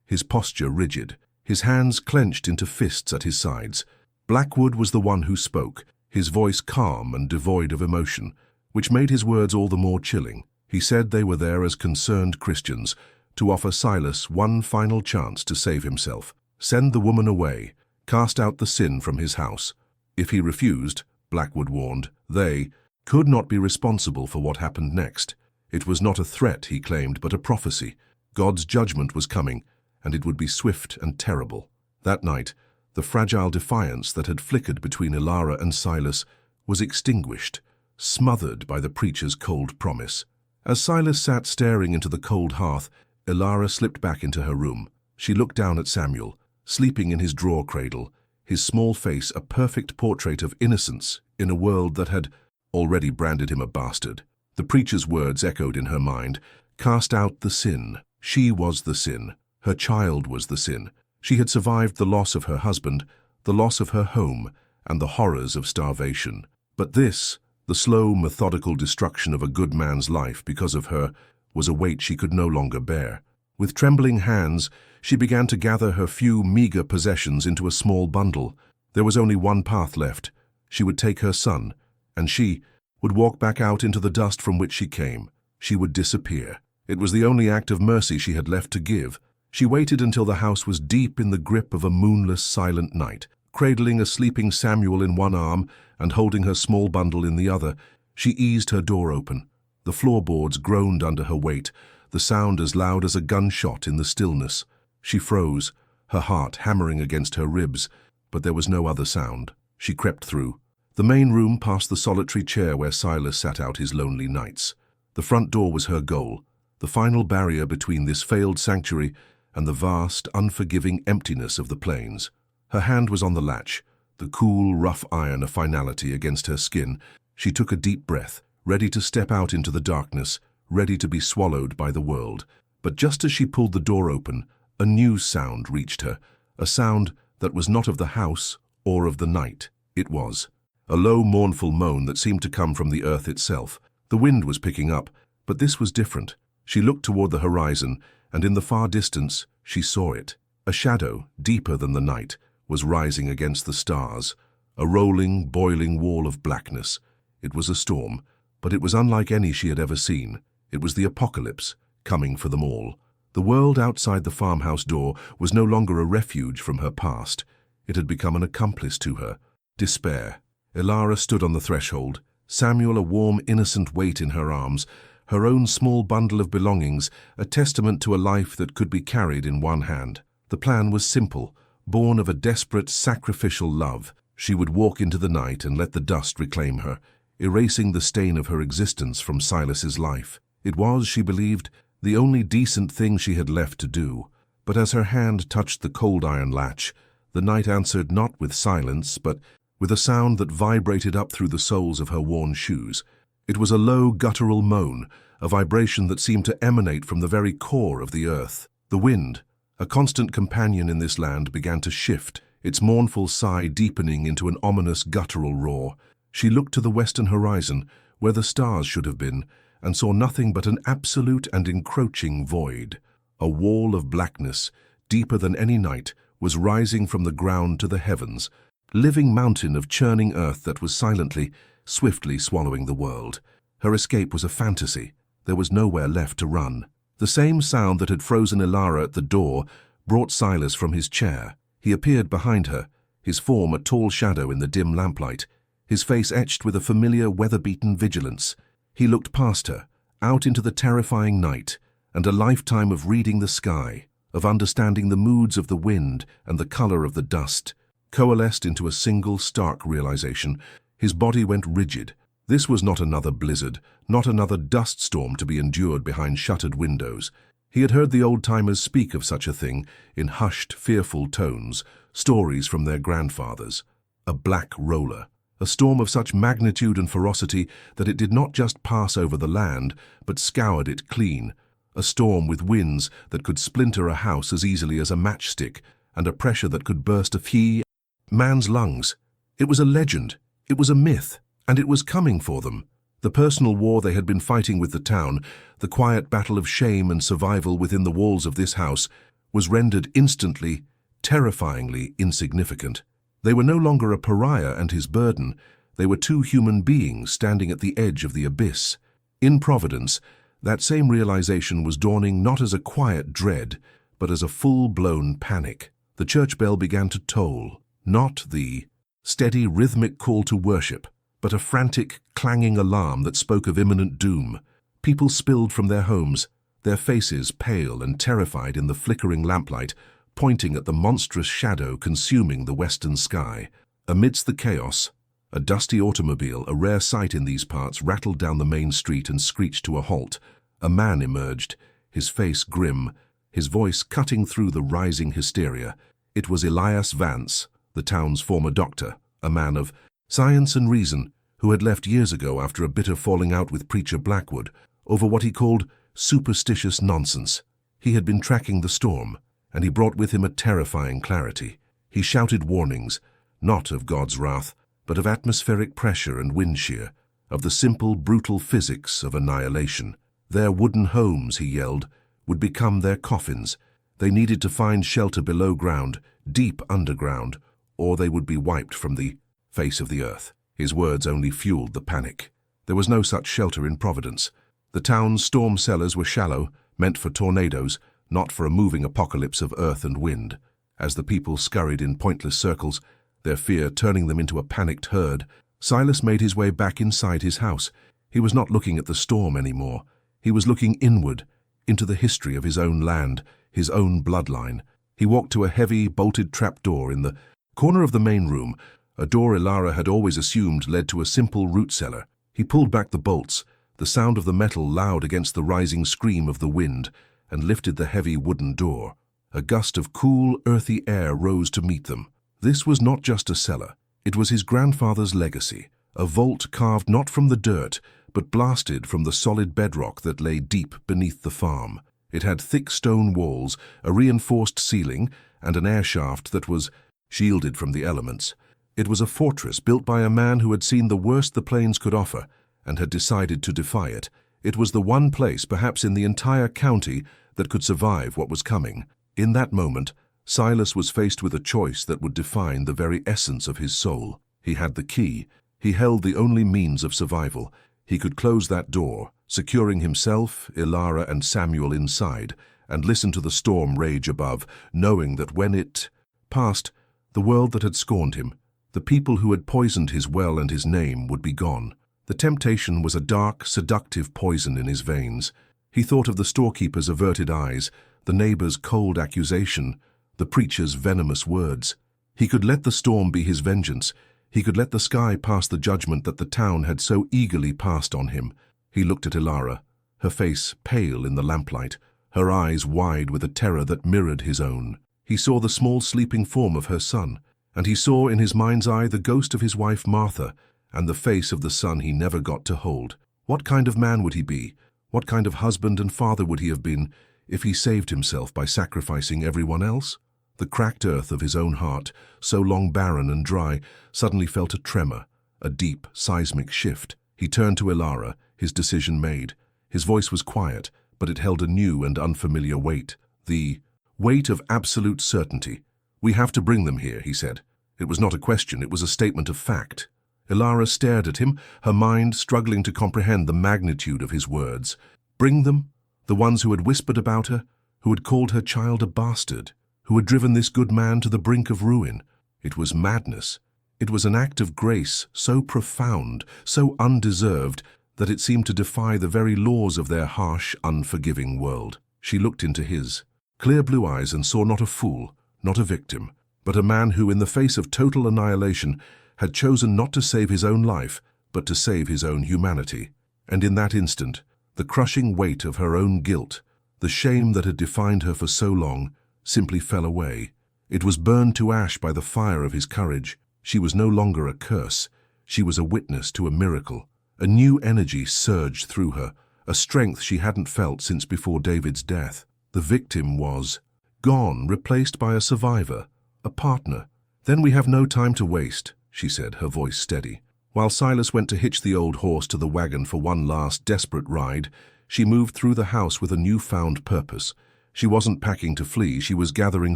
his posture rigid, his hands clenched into fists at his sides. Blackwood was the one who spoke, his voice calm and devoid of emotion, which made his words all the more chilling. He said they were there as concerned Christians, to offer Silas one final chance to save himself. Send the woman away, cast out the sin from his house. If he refused, Blackwood warned, they could not be responsible for what happened next. It was not a threat, he claimed, but a prophecy. God's judgment was coming, and it would be swift and terrible. That night, the fragile defiance that had flickered between Ilara and Silas was extinguished, smothered by the preacher's cold promise. As Silas sat staring into the cold hearth, Ilara slipped back into her room. She looked down at Samuel, sleeping in his drawer cradle, his small face a perfect portrait of innocence in a world that had already branded him a bastard. The preacher's words echoed in her mind. Cast out the sin. She was the sin. Her child was the sin. She had survived the loss of her husband, the loss of her home, and the horrors of starvation. But this, the slow, methodical destruction of a good man's life because of her, was a weight she could no longer bear. With trembling hands, she began to gather her few meager possessions into a small bundle. There was only one path left. She would take her son, and she would walk back out into the dust from which she came. She would disappear. It was the only act of mercy she had left to give. She waited until the house was deep in the grip of a moonless, silent night. Cradling a sleeping Samuel in one arm and holding her small bundle in the other, she eased her door open. The floorboards groaned under her weight, the sound as loud as a gunshot in the stillness. She froze, her heart hammering against her ribs, but there was no other sound. She crept through the main room, past the solitary chair where Silas sat out his lonely nights. The front door was her goal, the final barrier between this failed sanctuary and the vast, unforgiving emptiness of the plains. Her hand was on the latch, the cool, rough iron a finality against her skin. She took a deep breath, ready to step out into the darkness, ready to be swallowed by the world. But just as she pulled the door open, a new sound reached her, a sound that was not of the house or of the night. It was a low, mournful moan that seemed to come from the earth itself. The wind was picking up, but this was different. She looked toward the horizon, and in the far distance she saw it. A shadow, deeper than the night, was rising against the stars, a rolling, boiling wall of blackness. It was a storm, but it was unlike any she had ever seen. It was the apocalypse, coming for them all. The world outside the farmhouse door was no longer a refuge from her past. It had become an accomplice to her. Despair. Elara stood on the threshold, Samuel a warm, innocent weight in her arms, her own small bundle of belongings, a testament to a life that could be carried in one hand. The plan was simple, born of a desperate, sacrificial love. She would walk into the night and let the dust reclaim her, erasing the stain of her existence from Silas's life. It was, she believed, the only decent thing she had left to do. But as her hand touched the cold iron latch, the night answered not with silence, but with a sound that vibrated up through the soles of her worn shoes. It was a low, guttural moan, a vibration that seemed to emanate from the very core of the earth. The wind, a constant companion in this land, began to shift, its mournful sigh deepening into an ominous guttural roar. She looked to the western horizon, where the stars should have been, and saw nothing but an absolute and encroaching void. A wall of blackness, deeper than any night, was rising from the ground to the heavens, living mountain of churning earth that was silently, swiftly swallowing the world. Her escape was a fantasy. There was nowhere left to run. The same sound that had frozen Elara at the door brought Silas from his chair. He appeared behind her, his form a tall shadow in the dim lamplight, his face etched with a familiar, weather-beaten vigilance. He looked past her, out into the terrifying night, and a lifetime of reading the sky, of understanding the moods of the wind and the color of the dust, coalesced into a single stark realization. His body went rigid. This was not another blizzard, not another dust storm to be endured behind shuttered windows. He had heard the old-timers speak of such a thing in hushed, fearful tones, stories from their grandfathers. A black roller, a storm of such magnitude and ferocity that it did not just pass over the land, but scoured it clean. A storm with winds that could splinter a house as easily as a matchstick, and a pressure that could burst a man's lungs. It was a legend, it was a myth, and it was coming for them. The personal war they had been fighting with the town, the quiet battle of shame and survival within the walls of this house, was rendered instantly, terrifyingly insignificant. They were no longer a pariah and his burden. They were two human beings standing at the edge of the abyss. In Providence, that same realization was dawning not as a quiet dread, but as a full-blown panic. The church bell began to toll, not the steady, rhythmic call to worship, but a frantic, clanging alarm that spoke of imminent doom. People spilled from their homes, their faces pale and terrified in the flickering lamplight, pointing at the monstrous shadow consuming the western sky. Amidst the chaos, a dusty automobile, a rare sight in these parts, rattled down the main street and screeched to a halt. A man emerged, his face grim, his voice cutting through the rising hysteria. It was Elias Vance, the town's former doctor, a man of science and reason, who had left years ago after a bitter falling out with Preacher Blackwood over what he called superstitious nonsense. He had been tracking the storm, and he brought with him a terrifying clarity. He shouted warnings, not of God's wrath, but of atmospheric pressure and wind shear, of the simple, brutal physics of annihilation. Their wooden homes, he yelled, would become their coffins. They needed to find shelter below ground, deep underground, or they would be wiped from the face of the earth. His words only fueled the panic. There was no such shelter in Providence. The town's storm cellars were shallow, meant for tornadoes, not for a moving apocalypse of earth and wind. As the people scurried in pointless circles, their fear turning them into a panicked herd, Silas made his way back inside his house. He was not looking at the storm anymore. He was looking inward, into the history of his own land, his own bloodline. He walked to a heavy, bolted trapdoor in the corner of the main room, a door Ilara had always assumed led to a simple root cellar. He pulled back the bolts, the sound of the metal loud against the rising scream of the wind, and lifted the heavy wooden door. A gust of cool, earthy air rose to meet them. This was not just a cellar. It was his grandfather's legacy, a vault carved not from the dirt, but blasted from the solid bedrock that lay deep beneath the farm. It had thick stone walls, a reinforced ceiling, and an air shaft that was shielded from the elements. It was a fortress built by a man who had seen the worst the plains could offer and had decided to defy it. It was the one place, perhaps in the entire county, that could survive what was coming. In that moment, Silas was faced with a choice that would define the very essence of his soul. He had the key. He held the only means of survival. He could close that door, securing himself, Ilara, and Samuel inside, and listen to the storm rage above, knowing that when it passed, the world that had scorned him, the people who had poisoned his well and his name, would be gone. The temptation was a dark, seductive poison in his veins. He thought of the storekeeper's averted eyes, the neighbor's cold accusation, the preacher's venomous words. He could let the storm be his vengeance. He could let the sky pass the judgment that the town had so eagerly passed on him. He looked at Ilara, her face pale in the lamplight, her eyes wide with a terror that mirrored his own. He saw the small sleeping form of her son, and he saw in his mind's eye the ghost of his wife Martha and the face of the son he never got to hold. What kind of man would he be? What kind of husband and father would he have been if he saved himself by sacrificing everyone else? The cracked earth of his own heart, so long barren and dry, suddenly felt a tremor, a deep, seismic shift. He turned to Ilara, his decision made. His voice was quiet, but it held a new and unfamiliar weight. The weight of absolute certainty. "We have to bring them here," he said. It was not a question, it was a statement of fact. Ilara stared at him, her mind struggling to comprehend the magnitude of his words. Bring them? The ones who had whispered about her, who had called her child a bastard, who had driven this good man to the brink of ruin. It was madness. It was an act of grace so profound, so undeserved, that it seemed to defy the very laws of their harsh, unforgiving world. She looked into his clear blue eyes and saw not a fool, not a victim, but a man who, in the face of total annihilation, had chosen not to save his own life, but to save his own humanity. And in that instant, the crushing weight of her own guilt, the shame that had defined her for so long, simply fell away. It was burned to ash by the fire of his courage. She was no longer a curse. She was a witness to a miracle. A new energy surged through her, a strength she hadn't felt since before David's death. The victim was gone, replaced by a survivor, a partner. "Then we have no time to waste," she said, her voice steady. While Silas went to hitch the old horse to the wagon for one last desperate ride, she moved through the house with a newfound purpose. She wasn't packing to flee, she was gathering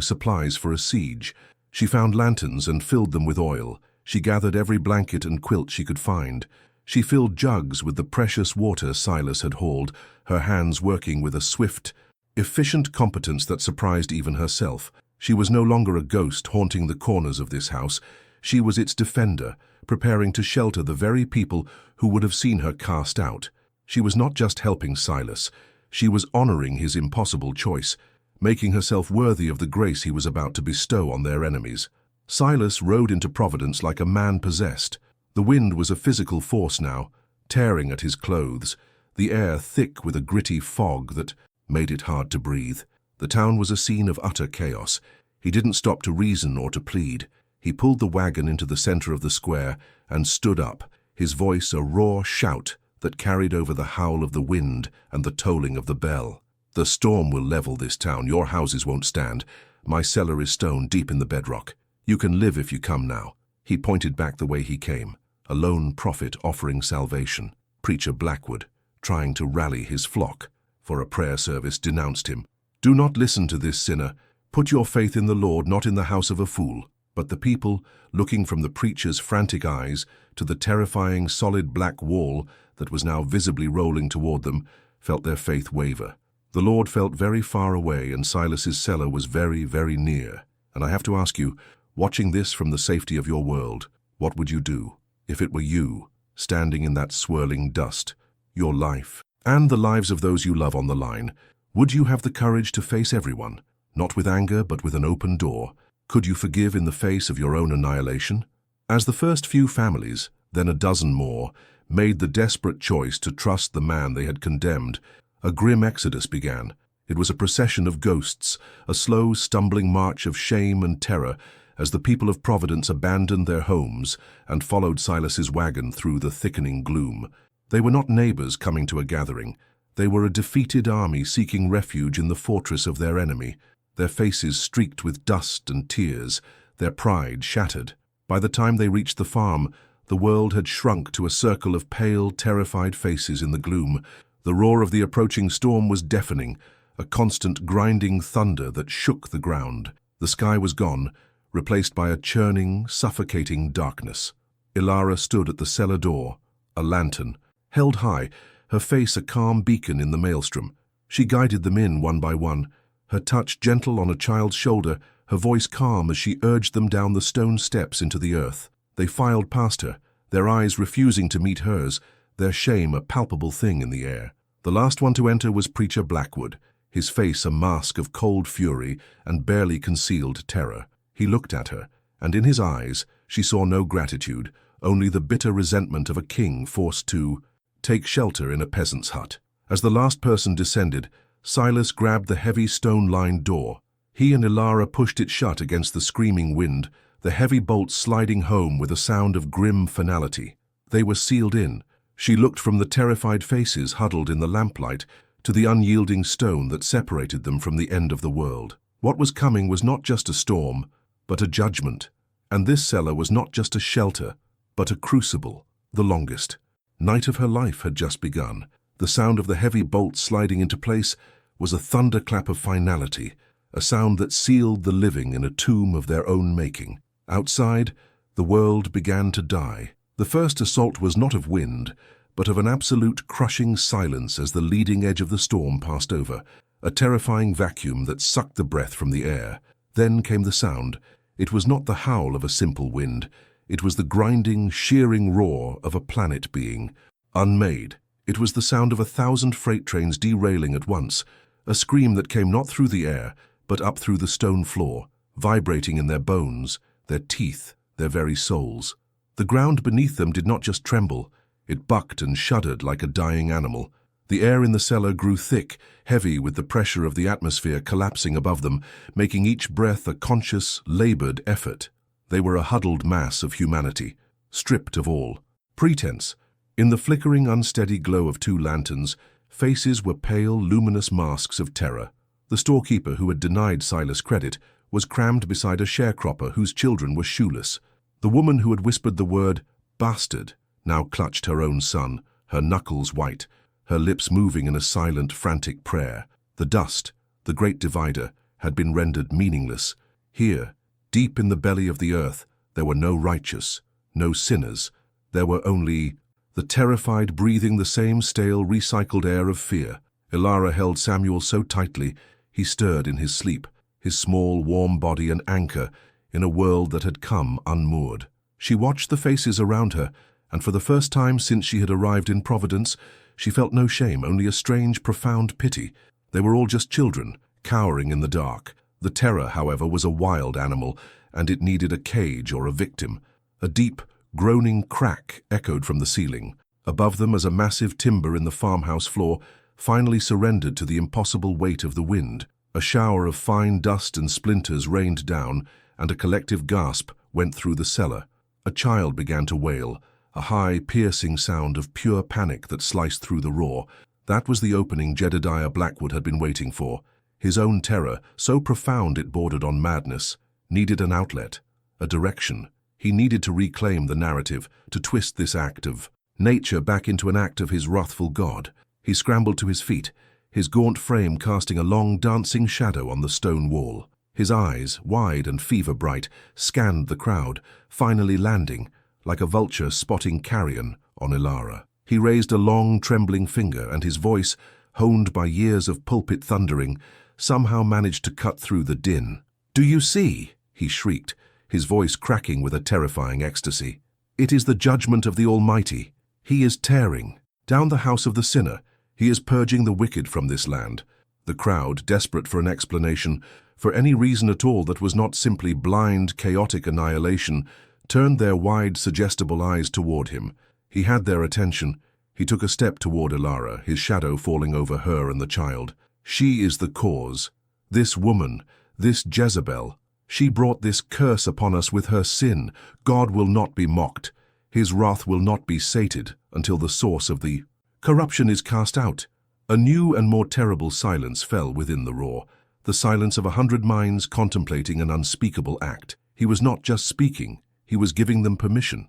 supplies for a siege. She found lanterns and filled them with oil. She gathered every blanket and quilt she could find. She filled jugs with the precious water Silas had hauled, her hands working with a swift, efficient competence that surprised even herself. She was no longer a ghost haunting the corners of this house. She was its defender, preparing to shelter the very people who would have seen her cast out. She was not just helping Silas. She was honoring his impossible choice, making herself worthy of the grace he was about to bestow on their enemies. Silas rode into Providence like a man possessed. The wind was a physical force now, tearing at his clothes, the air thick with a gritty fog that made it hard to breathe. The town was a scene of utter chaos. He didn't stop to reason or to plead. He pulled the wagon into the center of the square and stood up, his voice a raw shout that carried over the howl of the wind and the tolling of the bell. "The storm will level this town. Your houses won't stand. My cellar is stone deep in the bedrock. You can live if you come now." He pointed back the way he came, a lone prophet offering salvation. Preacher Blackwood, trying to rally his flock for a prayer service, denounced him. "Do not listen to this sinner. Put your faith in the Lord, not in the house of a fool." But the people, looking from the preacher's frantic eyes to the terrifying solid black wall that was now visibly rolling toward them, felt their faith waver. The Lord felt very far away, and Silas's cellar was very, very near. And I have to ask you, watching this from the safety of your world, what would you do if it were you, standing in that swirling dust, your life and the lives of those you love on the line? Would you have the courage to face everyone? not with anger but with an open door. Could you forgive in the face of your own annihilation? As the first few families, then a dozen more, made the desperate choice to trust the man they had condemned, a grim exodus began. It was a procession of ghosts, a slow, stumbling march of shame and terror as the people of Providence abandoned their homes and followed Silas's wagon through the thickening gloom. They were not neighbors coming to a gathering. They were a defeated army seeking refuge in the fortress of their enemy, their faces streaked with dust and tears, their pride shattered. By the time they reached the farm, the world had shrunk to a circle of pale, terrified faces in the gloom. The roar of the approaching storm was deafening, a constant grinding thunder that shook the ground. The sky was gone, replaced by a churning, suffocating darkness. Ilara stood at the cellar door, a lantern, held high, her face a calm beacon in the maelstrom. She guided them in one by one, her touch gentle on a child's shoulder, her voice calm as she urged them down the stone steps into the earth. They filed past her, their eyes refusing to meet hers, their shame a palpable thing in the air. The last one to enter was Preacher Blackwood, his face a mask of cold fury and barely concealed terror. He looked at her, and in his eyes she saw no gratitude, only the bitter resentment of a king forced to take shelter in a peasant's hut. As the last person descended, Silas grabbed the heavy stone-lined door. He and Ilara pushed it shut against the screaming wind, the heavy bolts sliding home with a sound of grim finality. They were sealed in. She looked from the terrified faces huddled in the lamplight to the unyielding stone that separated them from the end of the world. What was coming was not just a storm, but a judgment. And this cellar was not just a shelter, but a crucible, the longest. Night of her life had just begun. The sound of the heavy bolts sliding into place was a thunderclap of finality, a sound that sealed the living in a tomb of their own making. Outside, the world began to die. The first assault was not of wind, but of an absolute crushing silence as the leading edge of the storm passed over, a terrifying vacuum that sucked the breath from the air. Then came the sound. It was not the howl of a simple wind. It was the grinding, shearing roar of a planet being, unmade. It was the sound of 1,000 freight trains derailing at once, a scream that came not through the air, but up through the stone floor, vibrating in their bones, their teeth, their very souls. The ground beneath them did not just tremble, it bucked and shuddered like a dying animal. The air in the cellar grew thick, heavy with the pressure of the atmosphere collapsing above them, making each breath a conscious, labored effort. They were a huddled mass of humanity, stripped of all pretense. In the flickering, unsteady glow of 2 lanterns, faces were pale, luminous masks of terror. The storekeeper who had denied Silas credit was crammed beside a sharecropper whose children were shoeless. The woman who had whispered the word "bastard" now clutched her own son, her knuckles white, her lips moving in a silent, frantic prayer. The dust, the great divider, had been rendered meaningless. Here, deep in the belly of the earth, there were no righteous, no sinners. There were only the terrified breathing the same stale, recycled air of fear. Ilara held Samuel so tightly, he stirred in his sleep, his small, warm body an anchor in a world that had come unmoored. She watched the faces around her, and for the first time since she had arrived in Providence, she felt no shame, only a strange, profound pity. They were all just children, cowering in the dark. The terror, however, was a wild animal, and it needed a cage or a victim. A deep, groaning crack echoed from the ceiling. Above them, as a massive timber in the farmhouse floor finally surrendered to the impossible weight of the wind, a shower of fine dust and splinters rained down, and a collective gasp went through the cellar. A child began to wail, a high, piercing sound of pure panic that sliced through the roar. That was the opening Jedediah Blackwood had been waiting for. His own terror, so profound it bordered on madness, needed an outlet, a direction. He needed to reclaim the narrative, to twist this act of nature back into an act of his wrathful God. He scrambled to his feet, his gaunt frame casting a long, dancing shadow on the stone wall. His eyes, wide and fever-bright, scanned the crowd, finally landing, like a vulture spotting carrion, on Ilara. He raised a long, trembling finger, and his voice, honed by years of pulpit thundering, somehow managed to cut through the din. "Do you see?" he shrieked, his voice cracking with a terrifying ecstasy. "It is the judgment of the Almighty. He is tearing down the house of the sinner. He is purging the wicked from this land. The crowd, desperate for an explanation, for any reason at all that was not simply blind, chaotic annihilation, turned their wide, suggestible eyes toward him. He had their attention. He took a step toward Ilara, his shadow falling over her and the child. She is the cause. This woman, this Jezebel, she brought this curse upon us with her sin. God will not be mocked. His wrath will not be sated until the source of the corruption is cast out. A new and more terrible silence fell within the roar, the silence of 100 minds contemplating an unspeakable act. He was not just speaking, he was giving them permission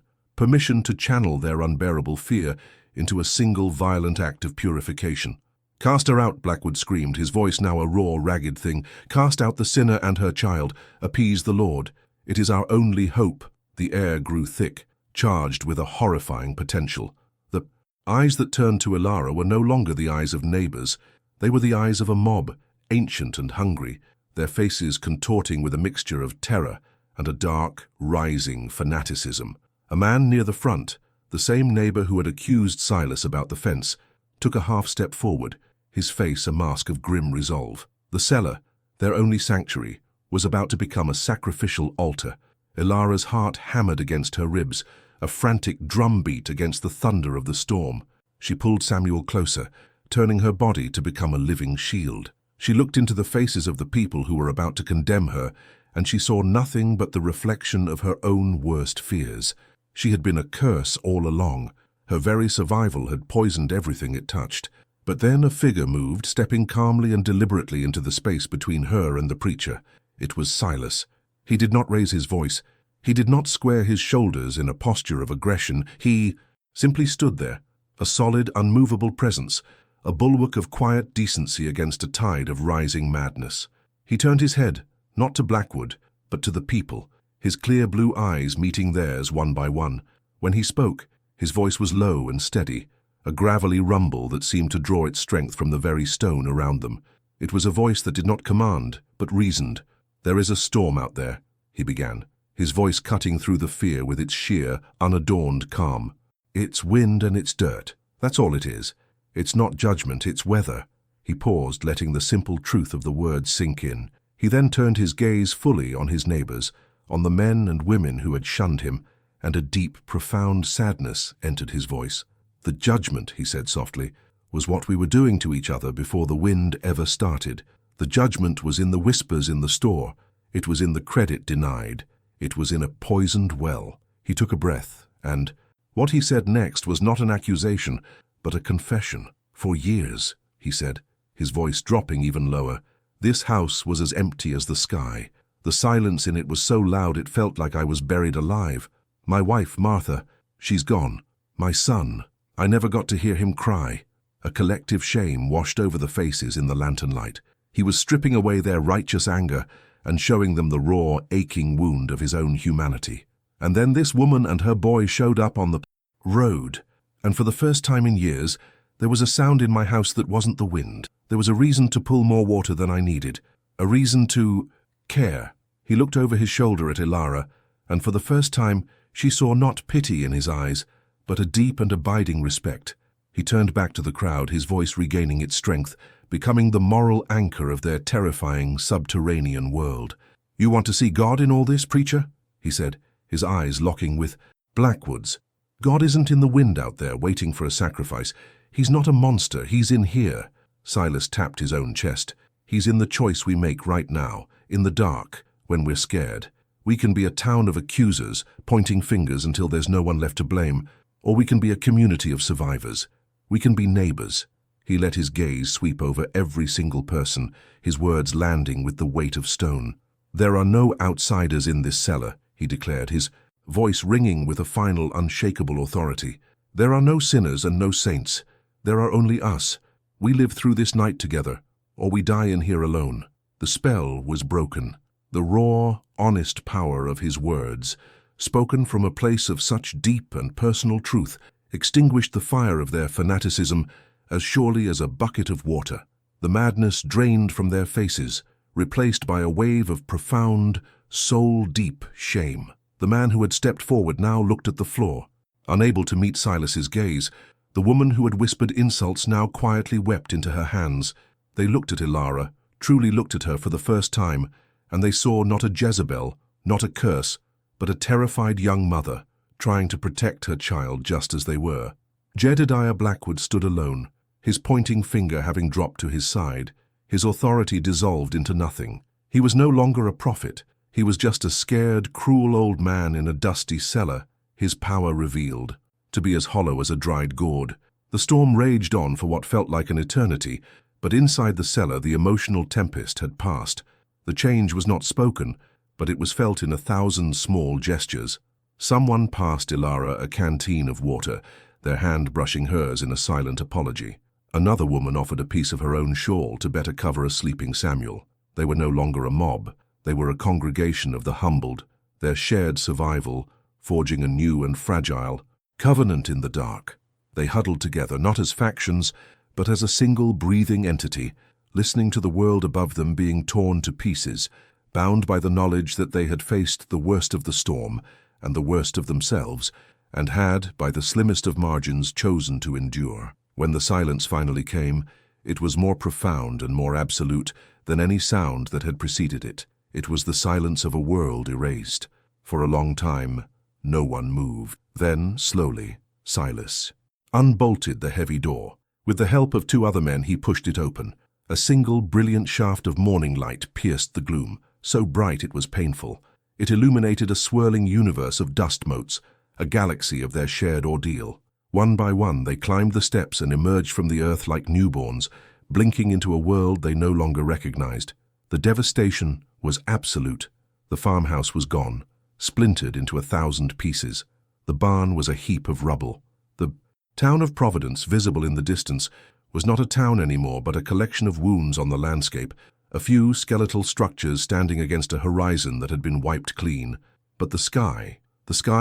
to channel their unbearable fear into a single violent act of purification. "Cast her out," Blackwood screamed, his voice now a raw, ragged thing. "Cast out the sinner and her child. Appease the Lord. It is our only hope." The air grew thick, charged with a horrifying potential. The eyes that turned to Ilara were no longer the eyes of neighbors. They were the eyes of a mob, ancient and hungry, their faces contorting with a mixture of terror and a dark, rising fanaticism. A man near the front, the same neighbor who had accused Silas about the fence, took a half-step forward, his face a mask of grim resolve. The cellar, their only sanctuary, was about to become a sacrificial altar. Ilara's heart hammered against her ribs, a frantic drumbeat against the thunder of the storm. She pulled Samuel closer, turning her body to become a living shield. She looked into the faces of the people who were about to condemn her, and she saw nothing but the reflection of her own worst fears. She had been a curse all along. Her very survival had poisoned everything it touched. But then a figure moved, stepping calmly and deliberately into the space between her and the preacher. It was Silas. He did not raise his voice. He did not square his shoulders in a posture of aggression. He simply stood there, a solid, unmovable presence, a bulwark of quiet decency against a tide of rising madness. He turned his head, not to Blackwood, but to the people, his clear blue eyes meeting theirs one by one. When he spoke, his voice was low and steady, a gravelly rumble that seemed to draw its strength from the very stone around them. It was a voice that did not command, but reasoned. "There is a storm out there," he began, his voice cutting through the fear with its sheer, unadorned calm. "It's wind and it's dirt. That's all it is. It's not judgment, it's weather." He paused, letting the simple truth of the words sink in. He then turned his gaze fully on his neighbors, on the men and women who had shunned him, and a deep, profound sadness entered his voice. "The judgment," he said softly, "was what we were doing to each other before the wind ever started. The judgment was in the whispers in the store. It was in the credit denied. It was in a poisoned well." He took a breath, and what he said next was not an accusation, but a confession. "For years," he said, his voice dropping even lower, "this house was as empty as the sky. The silence in it was so loud it felt like I was buried alive. My wife, Martha, she's gone. My son, I never got to hear him cry." A collective shame washed over the faces in the lantern light. He was stripping away their righteous anger and showing them the raw, aching wound of his own humanity. And then this woman and her boy showed up on the road, and for the first time in years, there was a sound in my house that wasn't the wind. There was a reason to pull more water than I needed, a reason to care. He looked over his shoulder at Ilara, and for the first time, she saw not pity in his eyes, but a deep and abiding respect. He turned back to the crowd, his voice regaining its strength, becoming the moral anchor of their terrifying subterranean world. "You want to see God in all this, preacher?" he said, his eyes locking with Blackwood's. "God isn't in the wind out there waiting for a sacrifice. He's not a monster, he's in here." Silas tapped his own chest. "He's in the choice we make right now, in the dark, when we're scared. We can be a town of accusers, pointing fingers until there's no one left to blame, or we can be a community of survivors. We can be neighbors." He let his gaze sweep over every single person, his words landing with the weight of stone. "There are no outsiders in this cellar," he declared, his voice ringing with a final, unshakable authority. "There are no sinners and no saints. There are only us. We live through this night together, or we die in here alone." The spell was broken. The raw, honest power of his words, spoken from a place of such deep and personal truth, extinguished the fire of their fanaticism as surely as a bucket of water. The madness drained from their faces, replaced by a wave of profound, soul-deep shame. The man who had stepped forward now looked at the floor. Unable to meet Silas's gaze, the woman who had whispered insults now quietly wept into her hands. They looked at Ilara, truly looked at her for the first time, and they saw not a Jezebel, not a curse, but a terrified young mother, trying to protect her child just as they were. Jedediah Blackwood stood alone, his pointing finger having dropped to his side, his authority dissolved into nothing. He was no longer a prophet. He was just a scared, cruel old man in a dusty cellar, his power revealed, to be as hollow as a dried gourd. The storm raged on for what felt like an eternity, but inside the cellar the emotional tempest had passed. The change was not spoken, but it was felt in 1,000 small gestures. Someone passed Ilara a canteen of water, their hand brushing hers in a silent apology. Another woman offered a piece of her own shawl to better cover a sleeping Samuel. They were no longer a mob. They were a congregation of the humbled, their shared survival, forging a new and fragile covenant in the dark. They huddled together, not as factions, but as a single breathing entity, listening to the world above them being torn to pieces, bound by the knowledge that they had faced the worst of the storm and the worst of themselves, and had, by the slimmest of margins, chosen to endure. When the silence finally came, it was more profound and more absolute than any sound that had preceded it. It was the silence of a world erased. For a long time, no one moved. Then, slowly, Silas unbolted the heavy door. With the help of 2 other men, he pushed it open. A single brilliant shaft of morning light pierced the gloom, so bright it was painful. It illuminated a swirling universe of dust motes, a galaxy of their shared ordeal. One by one, they climbed the steps and emerged from the earth like newborns, blinking into a world they no longer recognized. The devastation was absolute. The farmhouse was gone, splintered into 1,000 pieces. The barn was a heap of rubble. The town of Providence, visible in the distance, was not a town anymore, but a collection of wounds on the landscape, a few skeletal structures standing against a horizon that had been wiped clean. But the sky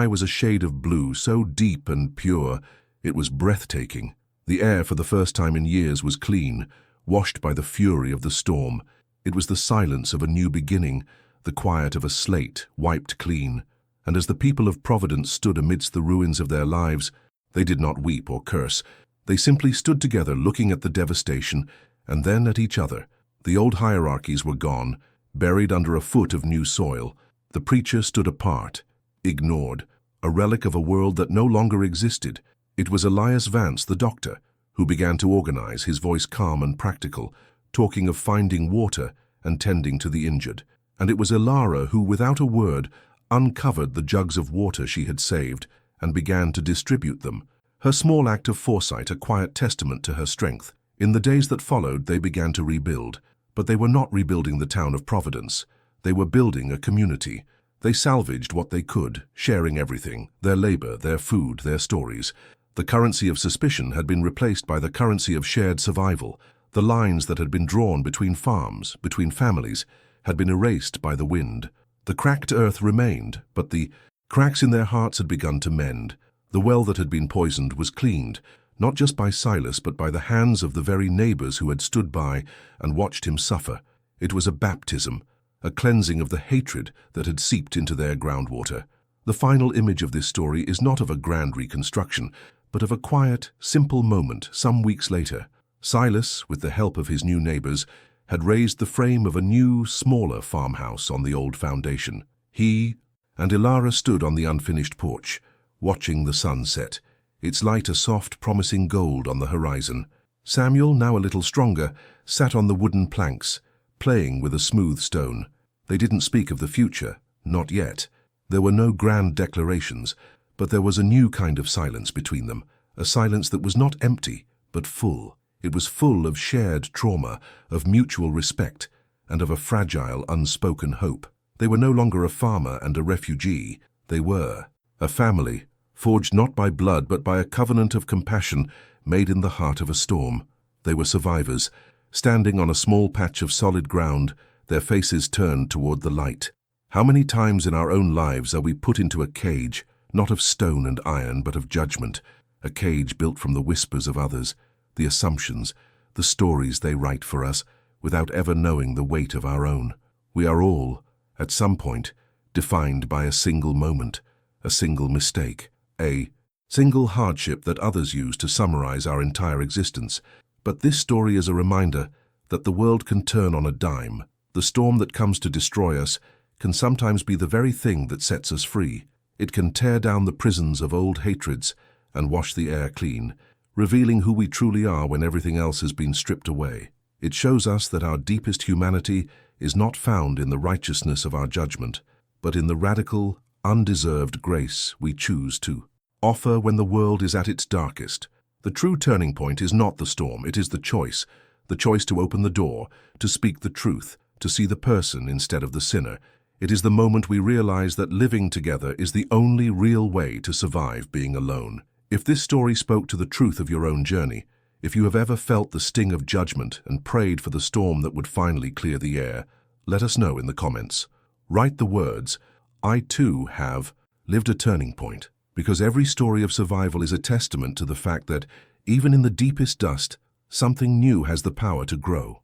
was a shade of blue, so deep and pure, it was breathtaking. The air, for the first time in years, was clean, washed by the fury of the storm. It was the silence of a new beginning, the quiet of a slate wiped clean. And as the people of Providence stood amidst the ruins of their lives, they did not weep or curse. They simply stood together, looking at the devastation, and then at each other. The old hierarchies were gone, buried under a foot of new soil. The preacher stood apart, ignored, a relic of a world that no longer existed. It was Elias Vance, the doctor, who began to organize, his voice calm and practical, talking of finding water and tending to the injured. And it was Ilara who, without a word, uncovered the jugs of water she had saved and began to distribute them. Her small act of foresight, a quiet testament to her strength. In the days that followed, they began to rebuild. But they were not rebuilding the town of Providence. They were building a community. They salvaged what they could, sharing everything, their labor, their food, their stories. The currency of suspicion had been replaced by the currency of shared survival. The lines that had been drawn between farms, between families, had been erased by the wind. The cracked earth remained, but the cracks in their hearts had begun to mend. The well that had been poisoned was cleaned, not just by Silas, but by the hands of the very neighbors who had stood by and watched him suffer. It was a baptism, a cleansing of the hatred that had seeped into their groundwater. The final image of this story is not of a grand reconstruction, but of a quiet, simple moment some weeks later. Silas, with the help of his new neighbors, had raised the frame of a new, smaller farmhouse on the old foundation. He and Ilara stood on the unfinished porch, watching the sun set, its light a soft, promising gold on the horizon. Samuel, now a little stronger, sat on the wooden planks, playing with a smooth stone. They didn't speak of the future, not yet. There were no grand declarations, but there was a new kind of silence between them, a silence that was not empty, but full. It was full of shared trauma, of mutual respect, and of a fragile, unspoken hope. They were no longer a farmer and a refugee. They were a family, forged not by blood but by a covenant of compassion made in the heart of a storm. They were survivors, standing on a small patch of solid ground, their faces turned toward the light. How many times in our own lives are we put into a cage, not of stone and iron, but of judgment, a cage built from the whispers of others, the assumptions, the stories they write for us, without ever knowing the weight of our own. We are all, at some point, defined by a single moment, a single mistake, a single hardship that others use to summarize our entire existence. But this story is a reminder that the world can turn on a dime. The storm that comes to destroy us can sometimes be the very thing that sets us free. It can tear down the prisons of old hatreds and wash the air clean, revealing who we truly are when everything else has been stripped away. It shows us that our deepest humanity is not found in the righteousness of our judgment, but in the radical, undeserved grace we choose to offer when the world is at its darkest. The true turning point is not the storm, it is the choice to open the door, to speak the truth, to see the person instead of the sinner. It is the moment we realize that living together is the only real way to survive being alone. If this story spoke to the truth of your own journey, if you have ever felt the sting of judgment and prayed for the storm that would finally clear the air, let us know in the comments. Write the words, "I too have lived a turning point," because every story of survival is a testament to the fact that, even in the deepest dust, something new has the power to grow.